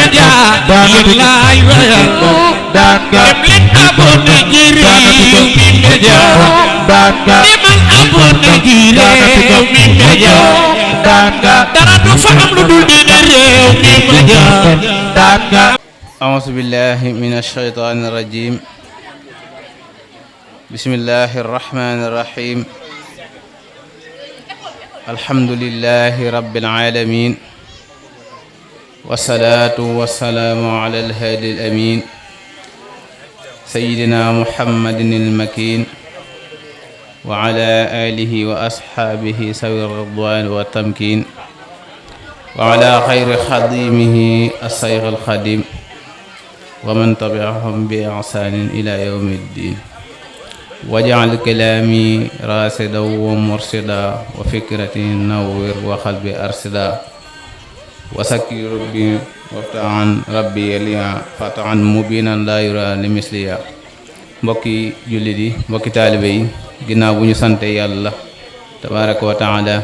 media lillahi wa dem leen abonné ci Rewmi Media demal abonné ci Rewmi Media dara du fa am lu dul di Rewmi Media. أعوذ بالله من الشيطان الرجيم بسم الله الرحمن الرحيم الحمد لله رب العالمين والصلاة والسلام على الهادي الأمين سيدنا محمد المكين وعلى آله وأصحابه سوي الرضوان والتمكين وعلى خير خديمه الشيخ الخديم ومن تبعهم بإحسان إلى يوم الدين واجعل كلامي راشدا ومرشدا وفكرتي نور وقلبي أرشدا وسكي ربي وافتح ربي ليا فتحا مبينا لا يرى لمثليا. mbokki jullit yi mbokki taalibe yi ginnaaw bu ñu sante yàlla tabaraka wa taala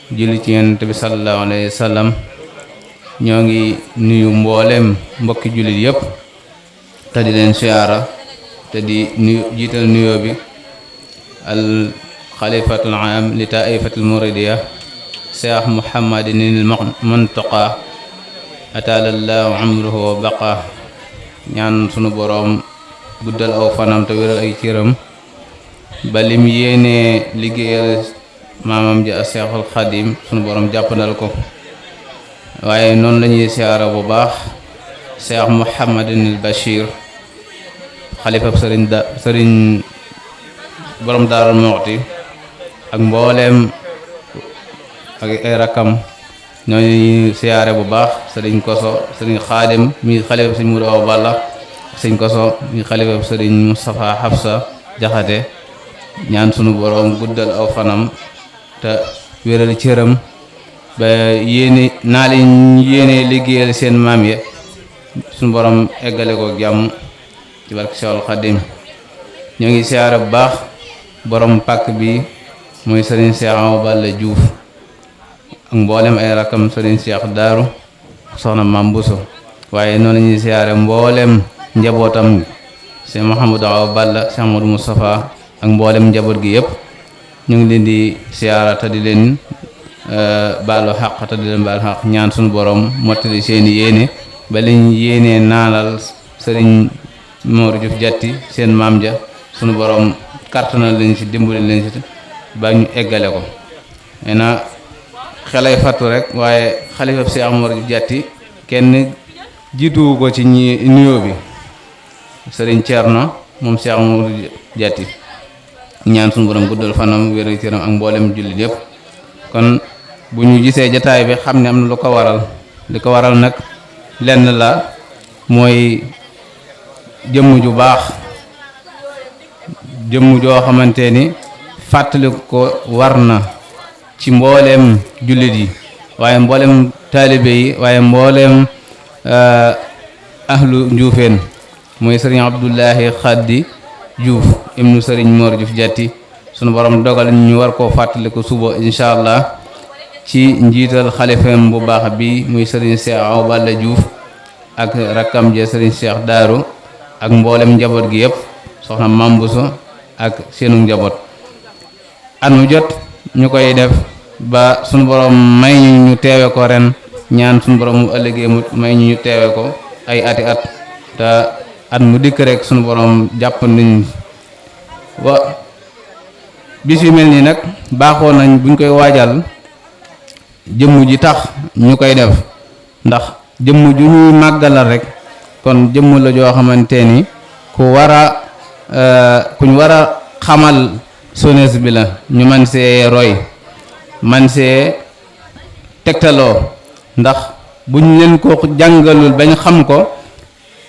julli ci yonent bi sallallahu alayhi wa sallam ñoo ngi nuyu mboolem mbokki jullit yëpp te di leen siyaara te di nuyu jiital nuyoo bi al xalifatul aam li taifatul muridiya Cheikh Mouhamadinil Muntaqa atalallahu amruhu wa baqa ñaan sunu boroom guddal aw fanam te wéral ay cëram ba lim yéenee liggéeyal maamam ji Cheikhul Xadim sunu boroom jàppandal ko. waaye noonu la ñuy siyaara bu baax Cheikh Mouhamadinil Bachir xalifab sëriñ borom Daaru Muxti ak mbooleem ak ay rakkam ñooñu siyaare bu baax sëriñ Koso sëriñ Xaadim mi xalifab sëriñ Mudu Awa Balla sëriñ Koso mi xalifab sëriñ Moustapha Hafsa Jaxate ñaan sunu boroom guddal aw fanam te wéral cëram ba yéene naa leen yéene liggéeyal seen maam ya suñu borom eggale ko jàmm ci barke Seexul Xadim. ñoo ngi siyaare bu baax borom pàkk bi mooy sëriñ Cheikh Awa Balla Diouf ak mboolem ay rakam sëriñ Cheikh Daaru soxna Mam Bousso waaye noonu la ñuy siyaare mboolem njabootam Cheikh Mouhamadou Awa Balla Cheikh Amadou Moustapha ak mboolem njaboot gi yëpp ñu ngi leen di siyaara te di leen baalu xaq te di leen baalu xaq ñaan suñu borom mottali seeni yéene ba liñ yéenee naanal sëriñ Mor Diouf Jatti seen maam ja suñu borom kartanal leen ci dimbali leen ci ba ñu eggale ko. nee na xelay fattu rek waaye xalifa Cheikh Mor Diouf Jatti kenn jiituwu ko ci ñi nuyoo bi sëriñ Thierno moom Cheikh Mor Diouf Jatti ñaan suñu borom guddal fanam wér cëram ak mboolem jullit yëpp. kon bu ñu gisee jataay bi xam ne am na lu ko waral li ko waral nag lenn la mooy jëmm ju baax jëmm joo xamante ni fàttali ko war na ci mbooleem jullit yi waaye mbooleem taalibe yi waaye mbooleem ahlu njuufeen mooy sëriñ Abdullahi Xaddi Diouf ibnu sëriñ Mor Diouf Jatti sunu borom dogal ñu war koo fàttali ko suba incha allah ci njiital xalifam bu baax bi muy sëriñ Cheikh Awa Balla Diouf ak rakkam je sëriñ Cheikh Daaru ak mboolem njaboot gi yëpp soxna Mam Bousso ak seenu njaboot. at mu jot ñu koy def ba sunu borom may ñu teewe ko ren ñaan sunu borom mu ëllëgee mu may ñu teewe ko ay ati at te at mu dikk rek sunu borom jàpp nañ wa bis yu mel nii nag baaxoo nañ buñ koy waajal jëmm ji tax ñu koy def ndax jëmm ju ñuy màggalal rek kon jëmm la joo xamante ni kuñ war a xamal sones bi la ñu man see roy man see tegtaloo ndax buñ leen ko jàngalul bañ xam ko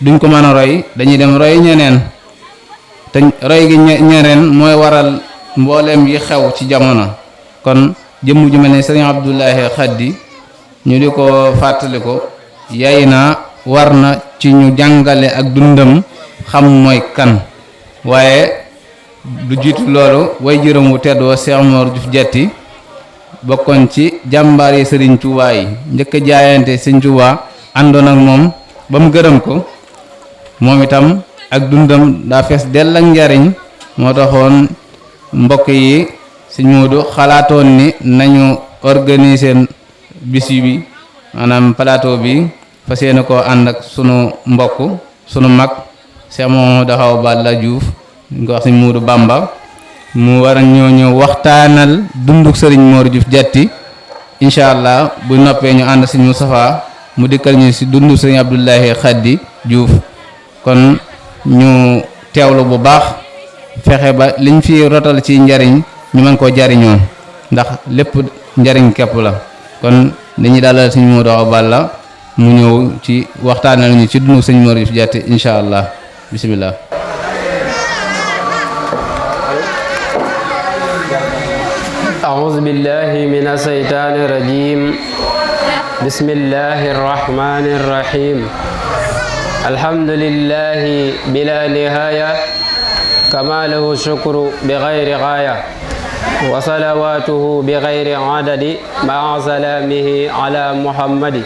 duñ ko mën a roy dañuy dem roy ñeneen te roy gi ñeneen mooy waral mbooleem yi xew ci jamono. kon jëmm ju mel ne sëriñ Abdullahi Xaddi ñu di ko fàttali ko yay na war na ci ñu jàngale ak dundam xam mooy kan waaye du jiitu loolu way jërëm wu tedd wa Cheikh Mor Diouf Jatti bokkoon ci jàmbaar yi sëriñ Tuubaa yi njëkk a jaayante sëriñ Tuubaa àndoon ak moom ba mu gërëm ko moom itam ak dundam daa fees dell ak njariñ moo taxoon mbokk yi sëñ Moodu xalaatoon ni nañu organiser bis bi maanaam plateau bi fas yéene koo ànd ak sunu mbokk sunu mag Cheikh Mamadou Awa Balla Diouf ñu ko wax sëñ Moodu Bamba mu war a ñëw waxtaanal dunduk sëriñ Mor Diouf Diatty incha allah bu noppee ñu ànd sëñ Moustapha mu dikkal ñu ci dundu sëriñ Abdoulahi Khady Diouf kon ñu teewlu bu baax fexe ba liñ fi rotal ci njariñ ñu mën koo jariñoo ndax lépp njariñ képp la kon dañuy dalal sëñ Modou Awa Balla mu ñëw ci waxtaanal ñu ci dundu sëñ Mor Diouf Diatty incha allah bisimilah. أعوذ بالله من الشيطان الرجيم بسم الله الرحمن الرحيم الحمد لله بلا نهاية كما له الشكر بغير غاية وصلواته بغير عدد مع سلامه على محمد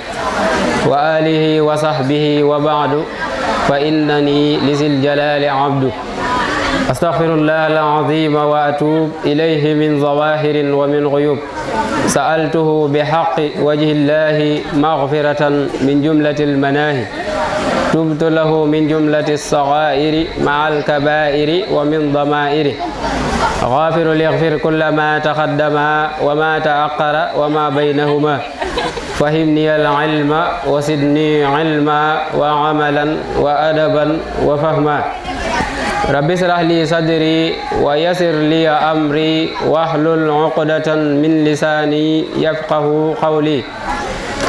وآله وصحبه وبعد فإنني لذي الجلال عبد أستغفر الله العظيم وأتوب إليه من ظواهر ومن غيوب سألته بحق وجه الله مغفرة من جملة المناهي تبت له من جملة الصغائر مع الكبائر ومن ضمائره غافر ليغفر كل ما تقدم وما تأخر وما بينهما فهمني العلم وزدني علما وعملا وأدبا وفهما رب اشرح لي صدري ويسر لي أمري واحلل عقدة من لساني يفقه قولي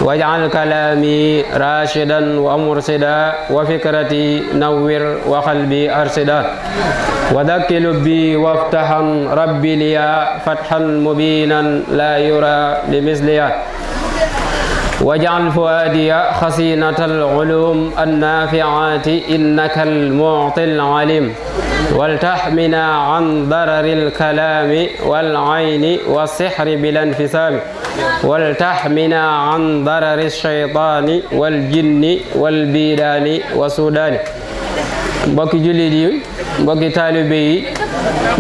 واجعل كلامي راشدا ومرشدا وفكرتي نور وقلبي أرشدا وذك لبي وافتحا ربي لي فتحا مبينا لا يرى لمثليا واجعل فؤادي خزينة العلوم النافعات إنك المعطي العليم ولتحمنا عن ضرر الكلام والعين والسحر بلا انفسام ولتحمنا عن ضرر الشيطان والجن والبيدان والسودان mbokki jullit yi mbokki taalibe yi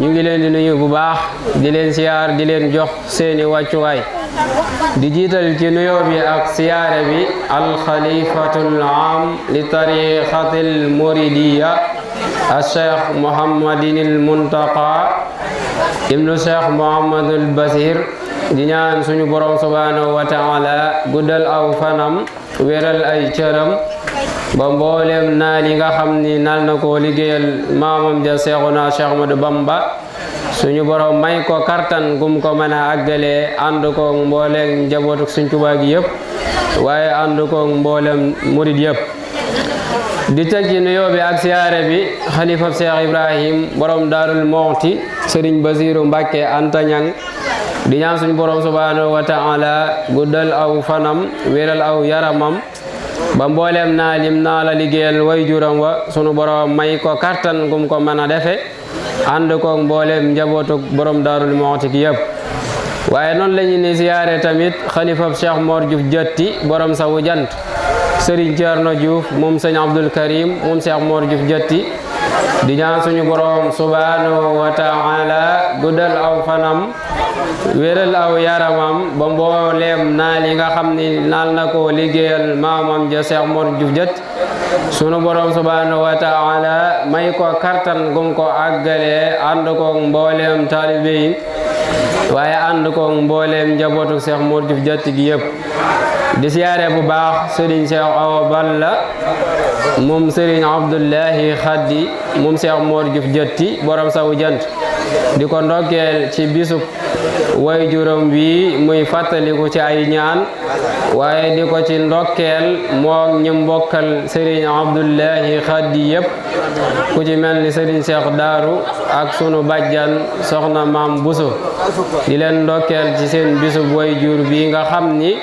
ñu ngi leen di nuyu bu baax di leen siyaar di leen jox seeni wàccuwaay di jiital ci nuyoo bi ak siyaare bi alxalifatul aam li tariqatil muridiya alcheikh mohammadinil muntaqa ibnu cheikh mohammadul basir di ñaan suñu borom subhanahu wa taala guddal aw fanam wéral ay cëram ba mboolem naal yi nga xam ni nal na ko liggéeyal maamam ja Seexuna Cheikh Ahmadou Bamba suñu borom may ko kartan gum ko mën a àggalee ànd ko mboolem njabootu Sëñ Tuubaa gi yëpp waaye ànd ko mboolem murid yëpp di teg ci nuyoo bi ak siyaare bi xalifab Cheikh Ibrahim borom Daarul Muxti Sëriñ Basiru Mbàkke Antañang di ñaan suñu borom subhanahu wa taala guddal aw fanam wéral aw yaramam ba mboolem naa lim naa la liggéeyal way juram wa sunu borom may ko kartan gum ko mën a defe ànd ko mboolem njabootu borom Daarul Muxti gi yëpp waaye noonu la ñu ni siyaare tamit xalifab Cheikh Mor Diouf Diatty borom sawu jant Serigne Thierno Diouf moom sëñ Abdul Karim moom Cheikh Mor Diouf Diatty di ñaan suñu borom subhanahu wa taala guddal aw fanam wéral aw yaramam ba mbooleem naal yi nga xam ni naal na ko liggéeyal maamam ja Cheikh Mor Diouf Diatty sunu borom subhanahu wa taala may ko kartan gum ko àggalee ànd ko mbooleem taalibe yi waaye ànd ko mbooleem njabootu Cheikh Mor Diouf Diatty gi yëpp di siyaare bu baax Serigne Cheikh Awa Balla moom Serigne Abdoulahi Khady moom Cheikh Mor Diouf Diatty borom sawu jant di ko ndokkeel ci bisub way juróom wi muy fàttaliku ci ay ñaan waaye di ko ci ndokkeel moo ñu mbokkal Serigne Abdoulahi Khady yëpp ku ci mel ni Serigne Cheikh Daaru ak sunu bàjjan soxna maam Buso di leen ndokkeel ci seen bisub way jur bi nga xam ni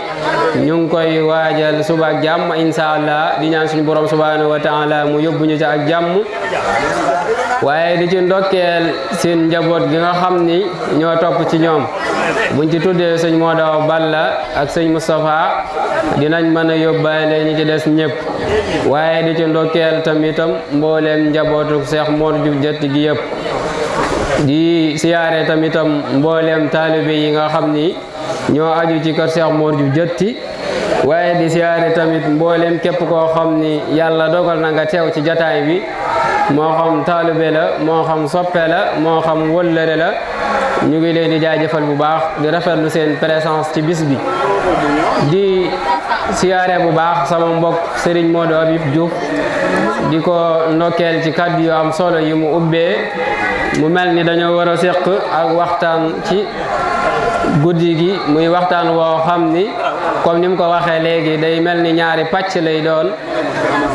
ñu ngi koy waajal suba ak jàmm insha Allah di ñaan suñu borom subhanahu wa taala mu yóbbu ñu ci ak jàmm waaye di ci ndokkeel seen njaboot gi nga xam ni ñoo topp ci ñoom buñ ci tuddee sëñ Modou Balla ak sëñ Moustapha dinañ mën a yóbbaale ñi ci des ñëpp waaye di ci ndokkeel tamitam mbooleem njabootu Cheikh Mor Diouf Diatty gi yëpp di siyaare tamitam mbooleem taalibe yi nga xam ni ñoo aju ci kër Cheikh Mor Diouf Diatty waaye di siyaare tamit mbooleem képp koo xam ni yàlla dogal na nga teew ci jataay bi moo xam taalibe la moo xam soppe la moo xam wëllëre la ñu ngi leen di jaajëfal bu baax di rafetlu seen présence ci bis bi di siyaare bu baax sama mbokk Serigne Modou Habib Diouf di ko ndokkeel ci kàddu yu am solo yi mu ubbee mu mel ni dañoo war a séq ak waxtaan ci guddi gi muy waxtaan woo xam ni comme ni mu ko waxee léegi day mel ni ñaari pàcc lay doon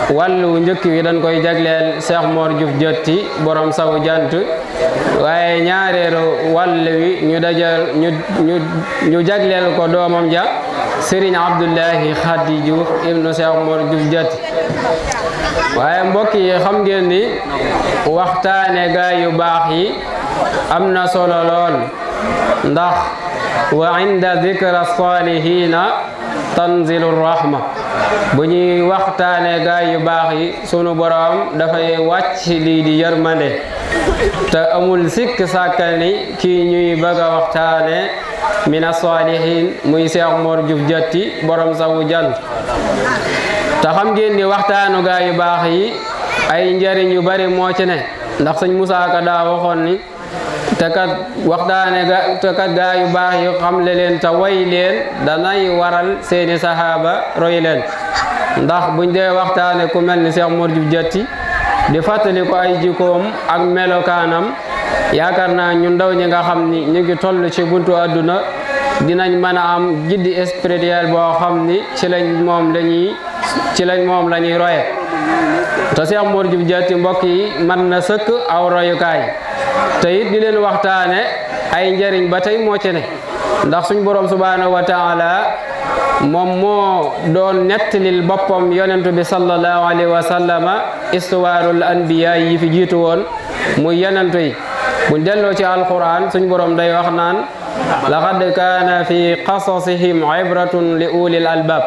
wàllu njëkk wi dañ koy jagleel Cheikh Mor Diouf Diatty borom sawu jant waaye ñaareelu wàll wi ñu jagleel ko doomam ja Serigne Abdoulahi Khady Diouf ibnu Cheikh Mor Diouf Diatty waaye mbokk yi xam ngeen ni waxtaane gaay yu baax yi am na solo lool ndax wa inda dhikra salihina tanzilu rahma bu ñuy waxtaane gaay yu baax yi sunu borom dafay wàcc lii di yërmande te amul sikk sàkkal ni kii ñuy bëgg a waxtaane mina salihin muy Cheikh Mor Diouf Diatty borom sawu jant te xam ngeen ni waxtaanu gaay yu baax yi ay njariñ yu bari moo ci ne ndax sëñ Moussa Ka daa waxoon ni te kat gaa yu baax yi xamle leen te way leen danay waral seeni sahaaba roy leen ndax buñ dee waxtaane ku mel ni Cheikh Mor Diouf Diatty di fàttali ko ay jikkoom ak melokaanam yaakaar naa ñu ndaw ñi nga xam ni ñu ngi toll ci buntu àdduna dinañ mën a am giddi spirituel boo xam ni ci lañ moom la ñuy roye te Cheikh Mor Diouf Diatty mbokk yi mën na sëkk aw royukaay te it di leen waxtaane ay njariñ ba tey moo ci ne ndax suñ borom subhanahu wa taala moom moo doon nettalil boppam yonentu bi sallallahu alayhi wa sallama istuwaarul anbiya yi fi jiitu woon muy yonentu yi buñ delloo ci alquran suñ borom day wax naan laqad kaana fi qasasihim ibratun li ulil albab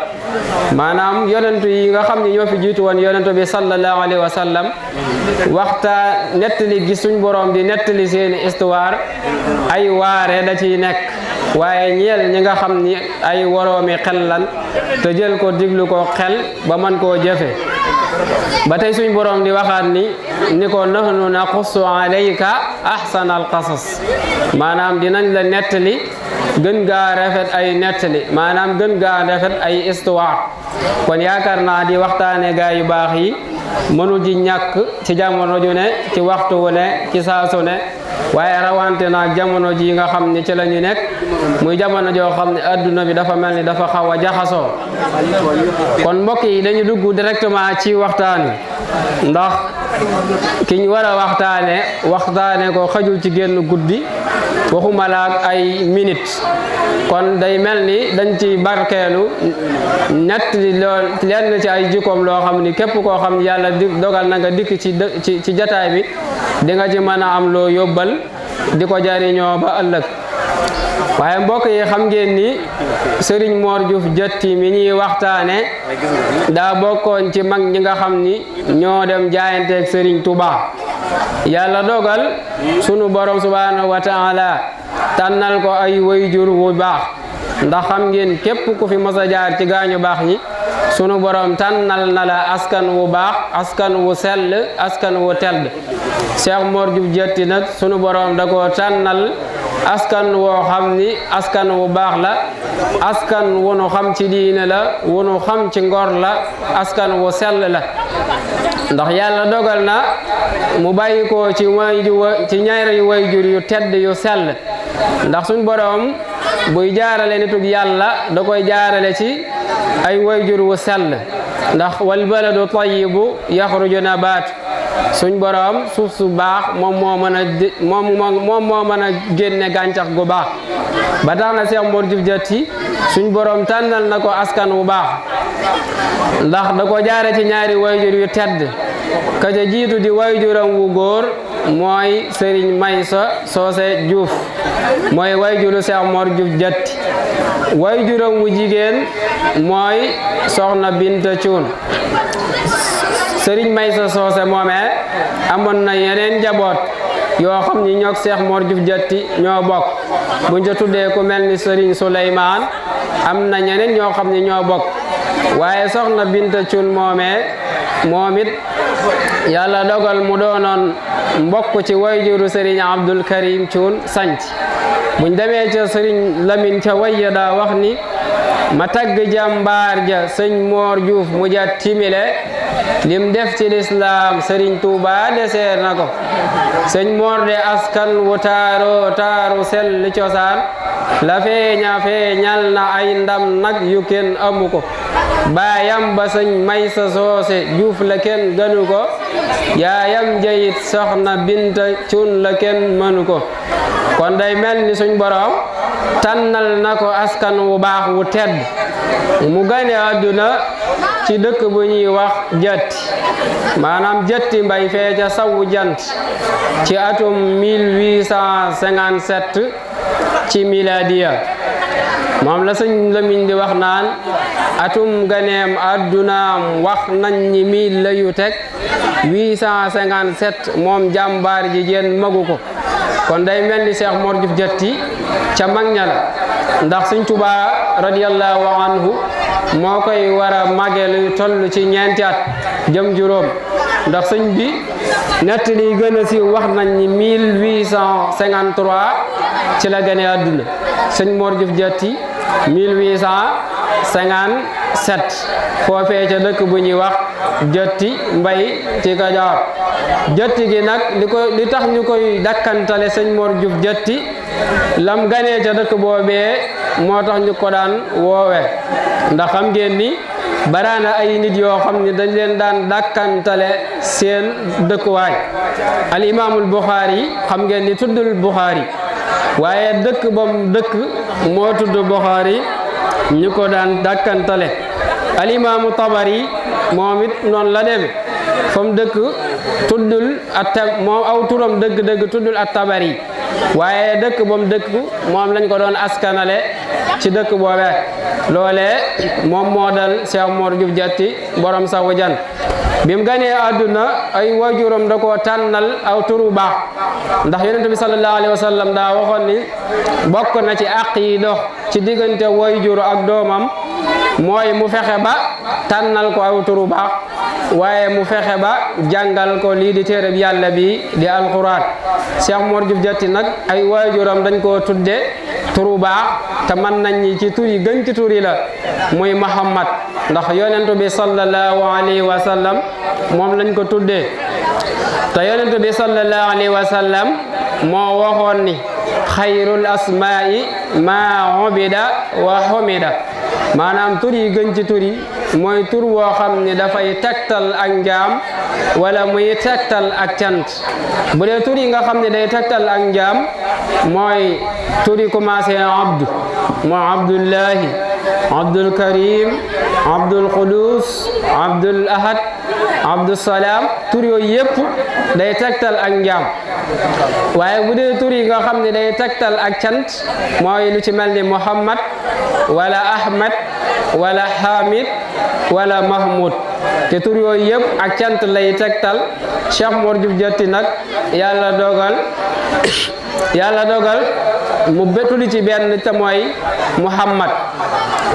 maanaam yonentu yi nga xam ne ñoo fi jiitu woon yonentu bi sallallahu alayhi wa sallam nettali gi suñ borom di nettali seeni histoire ay waare da ciy nekk waaye ñeel ñi nga xam ni ay woroomi xel lan te jël ko diglu ko xel ba man koo jëfe ba tey suñ borom di waxaat ni ko nahnu naqussu alayka ahsanal qasas maanaam dinañ la nettali gën gaa rafet ay nettali maanaam gën gaa rafet ay histoire kon yaakaar naa di waxtaane gaa yu baax yi mënul ji ñàkk ci jamono ju ne ci waxtu wu ne ci saasu ne waaye rawante naag jamono ji nga xam ni ci la ñu nekk muy jamono joo xam ne adduna bi dafa mel ni dafa xaw a jaxasoo kon mbokk yi dañu dugg directement ci waxtaan wi ndax ki ñu war a waxtaane ko xajul ci génn guddi waxuma laak ay minute kon day mel ni dañ ci barkeelu ñett lenn ci ay jikkoom loo xam ni képp koo xam yàlla dogal na nga dikk ci jataay bi di nga ci mën a am loo yóbbal di ko jariñoo ba ëllëg waaye mbokk yi xam ngeen ni Serigne Mor Diouf Diatty mi ñuy waxtaane daa bokkoon ci mag ñi nga xam ni ñoo dem jaayanteeg Serigne Touba yàlla dogal sunu borom subhanahu wa taala tànnal ko ay wayjur wu baax ndax xam ngeen képp ku fi mos a jaar ci gaañu baax ñi sunu borom tànnal na la askan wu baax askan wu sell askan wu tedd Cheikh Mor Diouf Diatty nag sunu borom da koo tànnal askan woo xam ni askan wu baax la askan wu nu xam ci diine la wu nu xam ci ngor la askan wu sell la ndax yàlla dogal na mu bàyyi ko ci ñaari wayjur yu tedd yu sell ndax suñ borom buy jaarale nitug yàlla da koy jaarale ci ay wayjur wu sell ndax wal baladu tayyibu yaxruju nabaat suñ borom suuf su baax moom moo mën a génne gàncax gu baax ba tax na Cheikh Mor Diouf Diatty suñ borom tànnal na ko askan wu baax ndax da ko jaare ci ñaari wayjur yu tedd ka ca jiitu di wayjuram wu góor mooy Serigne Maysa Soose Diouf mooy wayjuru Cheikh Mor Diouf Jatti wayjuram wu jigéen mooy Soxna Binta Cuun Serigne Maysa Soose moomee amoon na yeneen njaboot yoo xam ni ñoog Cheikh Mor Diouf Jatti ñoo bokk buñ ca tuddee ku mel ni Serigne Souleymane am na ñeneen ñoo xam ni ñoo bokk waaye Soxna Binta Cuun moomee moom it yàlla dogal mu doonoon mbokk ci wayjuru Serigne Abdul Karim Cuun sanc buñ demee ca Serigne Lamine ca wayya daa wax ni ma tagg jàmbaar ja sëñ Mor Diouf mu jat timile lim def ci lislaam Serigne Touba deseer na ko sëñ Mor de askan wu taaro taaru sell cosaan la feeñal na ay ndam nag yu kenn amu ko baayam ba sëñ Maysa Soose Diouf la kenn gënu ko yaayam jayit Soxna Binta Cuun la kenn mënu ko kon day mel ni suñ borom tànnal na ko askan wu baax wu tedd mu gane àdduna ci dëkk bu ñuy wax Jatti maanaam Jatti Mbay fee ca sawu jant ci atum 1857 ci miladiya moom la sëñ Lamin di wax naan atum ganeem àddunaam wax nañ ni 1000 la yu teg 857 moom jàmbaar ji jeen magu ko kon day mel ni Cheikh Mor Diouf Jatti ca mag ña la ndax Sëñ Tuubaa radiyallahu anhu moo koy war a mage luy toll ci ñeenti at jëm juróom ndax sëñ bi nett li gën a siiw wax nañ ni 1853 ci la gane àdduna Sëñ Mor Diouf Jatti 1857 foofee ca dëkk bu ñuy wax Jatti Mbay ci Kajoor Jatti gi nag li tax ñu koy dakkantale Sëñ Mor Diouf Jatti lam ganee ca dëkk boobee moo tax ñu ko daan woowe ndax xam ngeen ni baraana ay nit yoo xam ni dañ leen daan dakkantale seen dëkkuwaay al imaamul Buxaari xam ngeen ni tuddul Buxaari waaye dëkk bam dëkk moo tudd Buxaari ñu ko daan dakkantale al imaamu Tabari moom it noonu la deme fa mu dëkk tuddul moom aw turam dëgg-dëgg tuddul at-Tabari waaye dëkk ba mu dëkk moom lañ ko doon askanale ci dëkk boobee loolee moom moo dal Cheikh Mor Diouf Jatti borom sawu jan bi mu ganee àdduna ay waajuram da koo tànnal aw turu baax ndax yonent bi sallallahu alayhi wa sallam daa waxoon ni bokk na ci àq yi dox ci diggante waajur ak doomam mooy mu fexe ba tànnal ko aw turu baax waaye mu fexe ba jàngal ko lii di téereb yàlla bi di alquran Cheikh Mor Diouf Jatti nag ay waajuram dañ koo tudde turu baax te mën nañ ñi ci tur yi gën ci tur yi la muy Muhammad ndax yonent bi sallallahu alayhi wa sallam moom lañ ko tuddee te yonent bi sallallahu alayhi wa sallam moo waxoon ni xayrul asmaa'i maa ubida wa humida maanaam tur yi gën ci tur yi mooy tur woo xam ni dafay tegtal ak njaam wala muy tegtal ak cant bu dee tur yi nga xam ne day tegtal ak njaam mooy tur yi commencé abdu moo abdullahi abdul karim abdul qudus abdul ahad abdul salaam tur yooyu yëpp day tegtal ak njaam waaye bu dee tur yi nga xam ne day tegtal ak cant mooy lu ci mel ni muhammad wala ahmad wala hamid wala mahmud te tur yooyu yëpp ak cant lay tegtal Cheikh Mor Diouf Jatti nag yàlla dogal mu betuli ci benn te mooy muhammad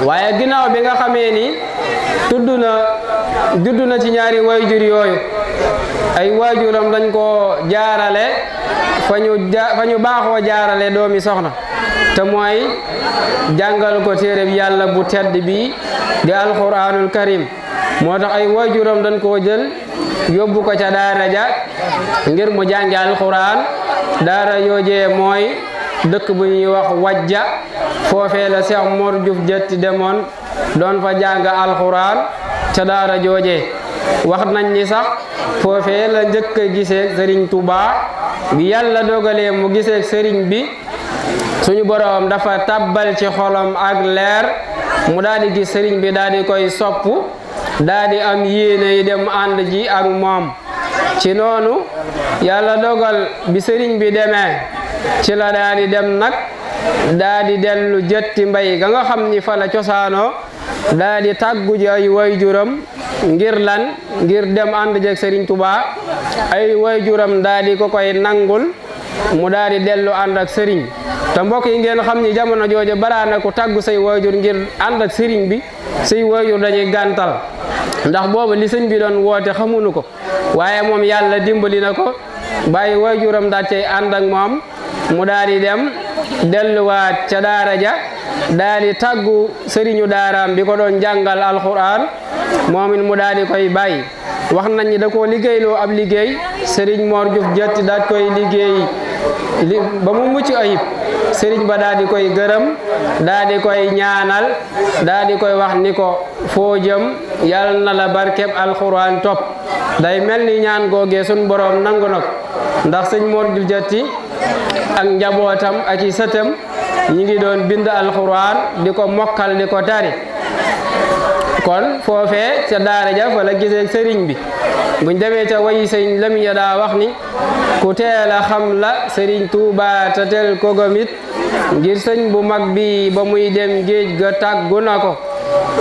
waaye ginnaaw bi nga xamee ni judd na ci ñaari waajur yooyu ay waajuram dañ ko jaarale fa ñu baaxoo jaarale doomi soxna te mooy jàngal ko téere bi yàlla bu tedd bi di alquranul karim moo tax ay waajuram dañ koo jël yóbbu ko ca daara ja ngir mu jàngi alquran daara yoojee mooy dëkk bu ñuy wax wajja foofee la Cheikh Mor Diouf Jatti demoon doon fa jàng alquran ca daara joojee wax nañ ni sax foofee la njëkk a gisee Serigne Touba bi yàlla dogalee mu gisee Serigne bi suñu borom dafa tabbal ci xolam ak leer mu daal di gis Serigne bi daal di koy sopp daal di am yéene yi dem ànd ji ak moom ci noonu yàlla dogal bi sëriñ bi demee ci la daal di dem nag daal di dellu jëtti mbay ga nga xam ni fa la cosaanoo daal di tàggu ji ay wayjuram ngir lan ngir dem ànd jeeg sëriñ Tuubaa ay wayjuram daal di ko koy nangul mu daal di dellu ànd ak sëriñ te mbokk yi ngeen xam ni jamono jooju baraana ko tàggu say wayjur ngir ànd ak sëriñ bi say wayjur dañuy gàntal ndax boobu li sëñ bi doon woote xamuñu ko waaye moom yàlla dimbali na ko bàyyi wayjuram daal cay ànd ak moom mu daal di dem delluwaat ca daara ja daal di tàggu sëriñu daaraam bi ko doon jàngal alquran moom it mu daal di koy bàyyi wax nañ ni da koo liggéeyloo ab liggéey sëriñ Mor Diouf Diatty daal koy liggéey ba mu mucc ayib sëriñ ba daal di koy gërëm daal di koy ñaanal daal di koy wax ni ko foo jëm yàlla na la barkeb alquran topp day mel ni ñaan googee sun borom nangu na ko ndax sëñ Mor Diouf Diatty ak njabootam ak i sëtam ñi ngi doon bind alquran di ko mokkal di ko tari kon foofee ca daara ja fa la gisee sëriñ bi buñ demee ca wayi sëriñ Lamin ya daa wax ni ku teel a xam la sëriñ Tuuba te teel ko gomit ngir sëñ bu mag bi ba muy dem géej ga tàggu na ko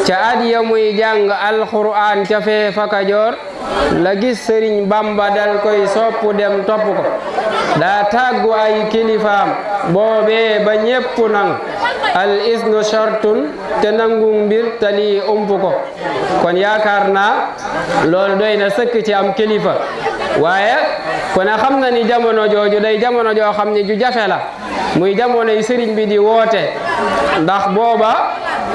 ca at ya muy jàng alquran ca fee fa Kajoor la gis sëriñ Bamba dal koy sopp dem topp ko daa tàggu ay kilifaam boobee ba ñépp nang al isnu shartun te nangu mbir te lii ump ko kon yaakaar naa loolu doy na sëkk ci am kilifa waaye kon a xam na ni jamono jooju day jamono joo xam ne ju jafe la muy jamono yi sëriñ bi di woote ndax booba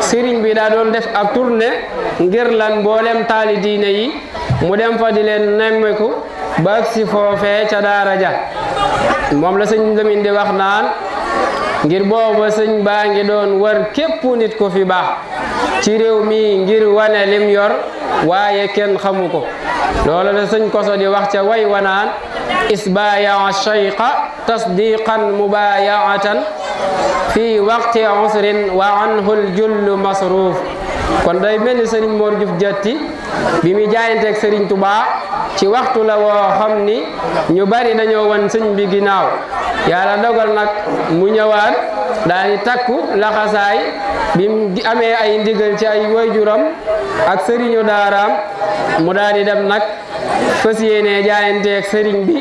sëriñ bi daa doon def ab tournée ngir lan mboolem taali diine yi mu dem fa di leen nemmeku ba si foofee ca daara ja moom la sëñ Lamin di wax naan ngir booba sëñ baa ngi doon war képp nit ko fi baax ci réew mi ngir wane lim yor waaye kenn xamu ko loolu la sëñ Koso di wax ca way wanaan isbaya shayqa tasdiqan mubayaatan fi waqti usrin wa anhu ljullu masruf kon day mel ni sëriñ Mor Diouf Diatty bi mu jaayanteeg sëriñ Tuubaa ci waxtu la woo xam ni ñu bari dañoo wan sëñ bi ginnaaw yàlla dogal nag mu ñëwaat daal di takku laxasaay bi mu amee ay ndigal ci ay waajuram ak sëriñu daaraam mu daal di dem nag fas yéene jaayanteeg sëriñ bi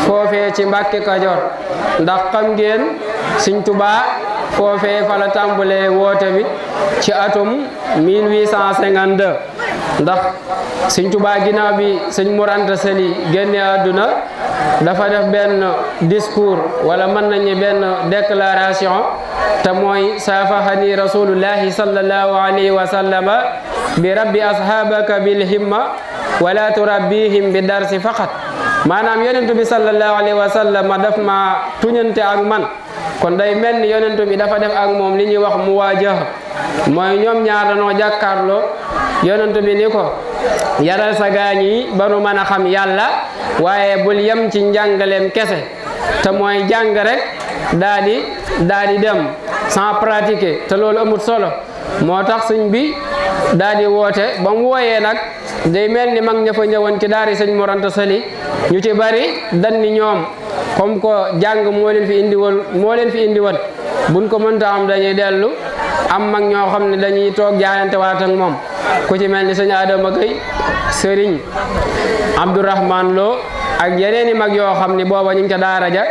foofee ci Mbàkke Kajoor ndax xam ngeen sëñ Tuubaa foofee fa la tàmbalee woote bi ci atum 1852 ndax sëñ Tuubaa ginnaaw bi sëñ Mor Anta Sali génne àdduna dafa def benn discours wala mën nañu benn déclaration te mooy saafahani rasulullahi sallallahu alayhi wa sallama bi rabbi ashabaka bil himma wala turabbihim bi darsi faqat maanaam yonentu bi sallallahu alayhi wa sallama daf ma tuñante ak man kon day mel ni yonentu bi dafa def ak moom li ñuy wax muwaajaha mooy ñoom ñaar dañoo jàkkaarloo yonentu bi ni ko yaral sa gaañ yi ba nu mën a xam yàlla waaye bul yem ci njàngaleem kese te mooy jàng rek daa di dem sans pratiquer te loolu amul solo moo tax sëñ bi daa di woote ba mu wooyee nag day mel ni mag ña fa ñëwoon ci daari sëñ Mor Anta Sali ñu ci bari dan ni ñoom comme ko jàng moo leen fi indi woon buñ ko mënta am dañuy dellu am mag ñoo xam ne dañuy toog jaayante waat ak moom ku ci mel ni sëñ Adama Gueye sëriñ Abdourahman Lo ak yeneeni mag yoo xam ni booba ñu ngi ca daara ja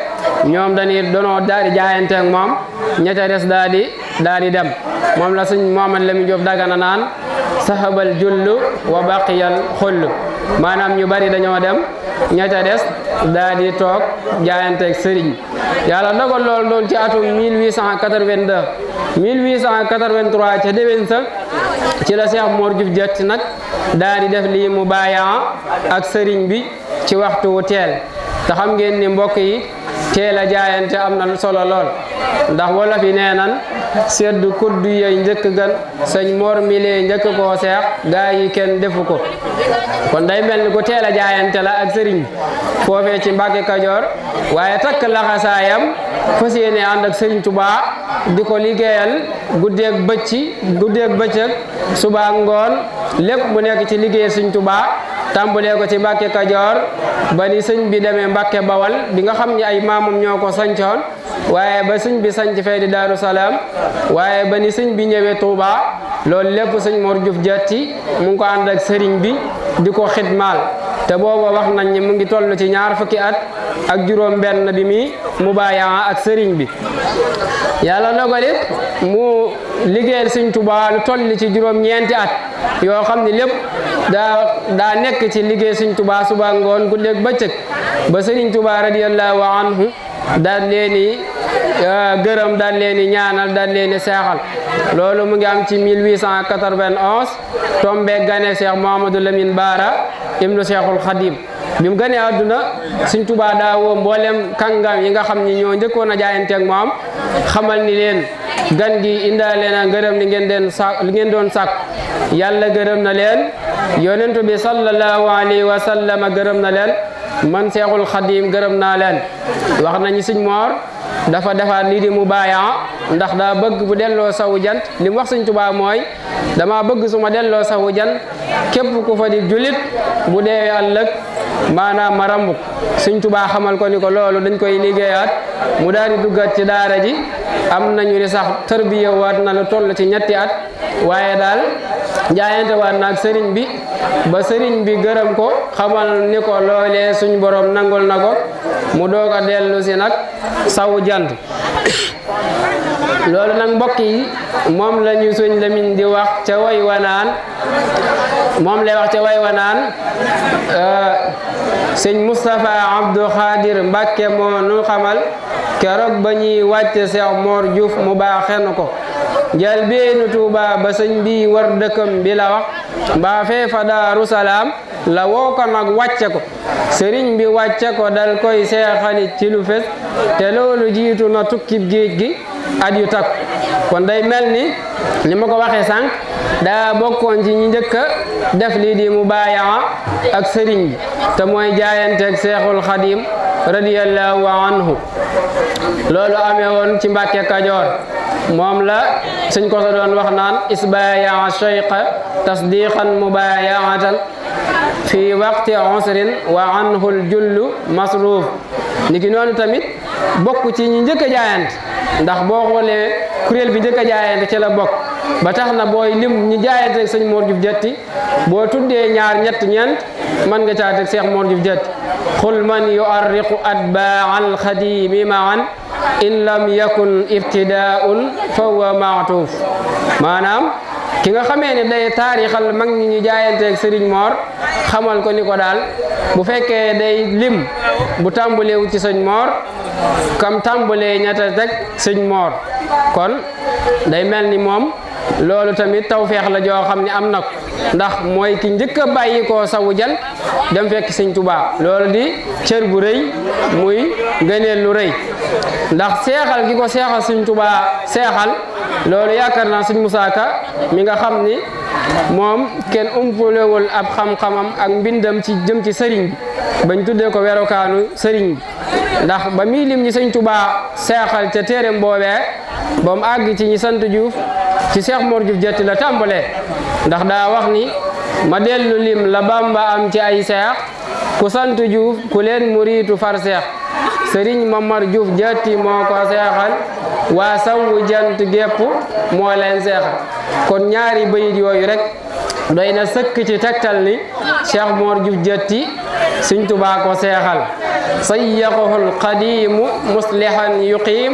ñoom dañuy donoo daal di jaayante ak moom ña ca des daal di dem moom la sëñ Mohamad Lamine Diop Dagana naan sahabal jullu wa baqiyal xullu maanaam ñu bari dañoo dem ña ca des daal di toog jaayanteeg sëriñ yàlla dogal loolu doon ci atum 1882 1883 ca déwén sa ci la Cheikh Mor Diouf Diatty nag daal di def lii mu baayaa ak sëriñ bi ci waxtu wu teel te xam ngeen ni mbokk yi teel a jaayante am na solo lool ndax wolof yi nee nan seddu kuddu yey njëkk gan sëñ Mor milee njëkk koo seex gaa yi kenn defu ko kon day mel ni ku teel a jaayante la ak sëriñ foofee ci Mbàkke Kajoor waaye takk laxasaayam fas yéene ànd ak sëriñ Tuubaa di ko liggéeyal guddeeg bëccëg suba ngoon lépp mu nekk ci liggéeyal sëriñ Tuubaa tàmbalee ko ci Mbàkke Kajoor ba ni sëñ bi demee Mbàkke Bawal bi nga xam ni ay maamam ñoo ko sancoon waaye ba sëñ bi sanc fee di Daaru Salaam waaye ba ni sëñ bi ñëwee Touba loolu lépp sëñ Mor Diouf Diatty mu ngi ko ànd ak sëriñ bi di ko xidmaal te booba wax nañ ni mu ngi toll ci 20 fukki at ak juróom benn bi mi mubaayaa ak sëriñ bi yàlla dogalit mu liggéeyal sëñ Touba lu toll ci juróom-ñeenti at yoo xam ni lépp daa nekk ci liggéey sëñ Touba suba ngoon guddeeg bëccëg ba sëriñ Touba radiyallahu anhu daal leeni gërëm daal leeni ñaanal daal leeni seexal loolu mu ngi am ci 1891 tombe gane Cheikh Mouhamadou Lamine Bara ibnu Cheikhul Khadim bi mu ganee àdduna sëñ Touba daa woo mboolem kàngam yi nga xam ni ñoo njëkkoon a jaayanteeg moom xamal ni leen gan gi indaale na ngërëm li ngeen doon sàkk yàlla gërëm na leen yonentu bi sallallahu alayhi wa sallam gërëm na leen man Seexul Xadim gërëm naa leen wax nañu sëñ Moor dafa defaat lii di mubaayaa ndax daa bëgg bu delloo sawu jant li mu wax sëñ Tuubaa mooy dama bëgg su ma delloo sawu jant képp ku fa di julit bu deewee ëllëg maanaam ma rambuk sëñ Tuubaa xamal ko ni ko loolu dañ koy liggéeyaat mu daal di duggaat ci daara ji am nañu ni sax tarbiya waat na lu toll ci 2 at waaye daal jaayante waat na ak sëriñ bi ba sëriñ bi gërëm ko xamal ni ko loolee suñ borom nangul na ko mu doog a dellu si nag sawu jant loolu nag mbokk yi moom la ñu suñ Lamin di wax ca way wanaan moom lay wax ca way wanaan sëñ Moustapha Abdou Khadir Mbàkke moo nu xamal keroog ba ñuy wàcc Cheikh Mor Diouf mu baaxen ko njël beenu Tuuba ba sëñ bi war dëkkam bi la wax mbaa fee fa Daaru Salaam la woo ko nag wàcce ko sëriñ bi wàcce ko dal koy seexali ci lu fes te loolu jiitu na tukkib géej gi at yu takku kon day mel ni ma ko waxee sànq daa bokkoon ci ñi njëkk a def lii di mubaayaa ak sëriñ bi te mooy jaayanteeg Seexul Xadim radiyallahu anhu loolu amee woon ci Mbàkke Kajoor moom la suñ ko doon wax naan isbaayaa shayqa tasdiqan mubaayaatan fi waqti usrin wa anhul jullu masruuf niki noonu tamit bokk ci ñi njëkk a jaayante ndax boo xoolee kuréel bi njëkk a jaayante ci la bokk ba tax na booy lim ñi jaayante sëñ Mor Diouf Diatty boo tuddee ñaar ñett ñeent mën nga caa teg Cheikh Mor Diouf Diatty xul man yuarriqu atbaa al xadimi maan in lam yakun ibtidaun fa huwa maatuuf maanaam ki nga xamee ne day taarixal mag ñi ñu jaayanteeg Serigne Mor xamal ko ni ko daal bu fekkee day lim bu tàmbalewu ci sëñ Mor kam tàmbalee ñetta teg sëñ Mor kon day mel ni moom loolu tamit tawfeex la joo xam ne am na ko ndax mooy ki njëkk a bàyyi koo sawu jant dem fekk sëñ Tuubaa loolu di cër bu rëy muy ngëneel lu rëy ndax seexal gi ko seexal sëñ Tuubaa seexal loolu yaakaar naa sëñ Musaa Ka mi nga xam ni moom kenn umpulewul ab xam-xamam ak mbindam ci jëm ci sëriñ bi bañ tuddee ko werokaanu sëriñ bi ndax ba muy lim ñi sëñ Tuubaa seexal ca téereem boobee ba mu àgg ci ñi sant Diouf ci Cheikh Mor Diouf Diatty la tàmbalee ndax daa wax ni ma dellu lim la Bamba am ci ay seex ku sant Diouf ku leen muriitu far seex Sëriñ Mamar Diouf Diatty moo ko seexal waa sawu jant gépp moo leen seexal kon ñaari bayit yooyu rek doy na sëkk ci tegtal ni Cheikh Mor Diouf Diatty Sëriñ Tuubaa ko seexal sayyaxuhul qadiimu muslihan yuqiim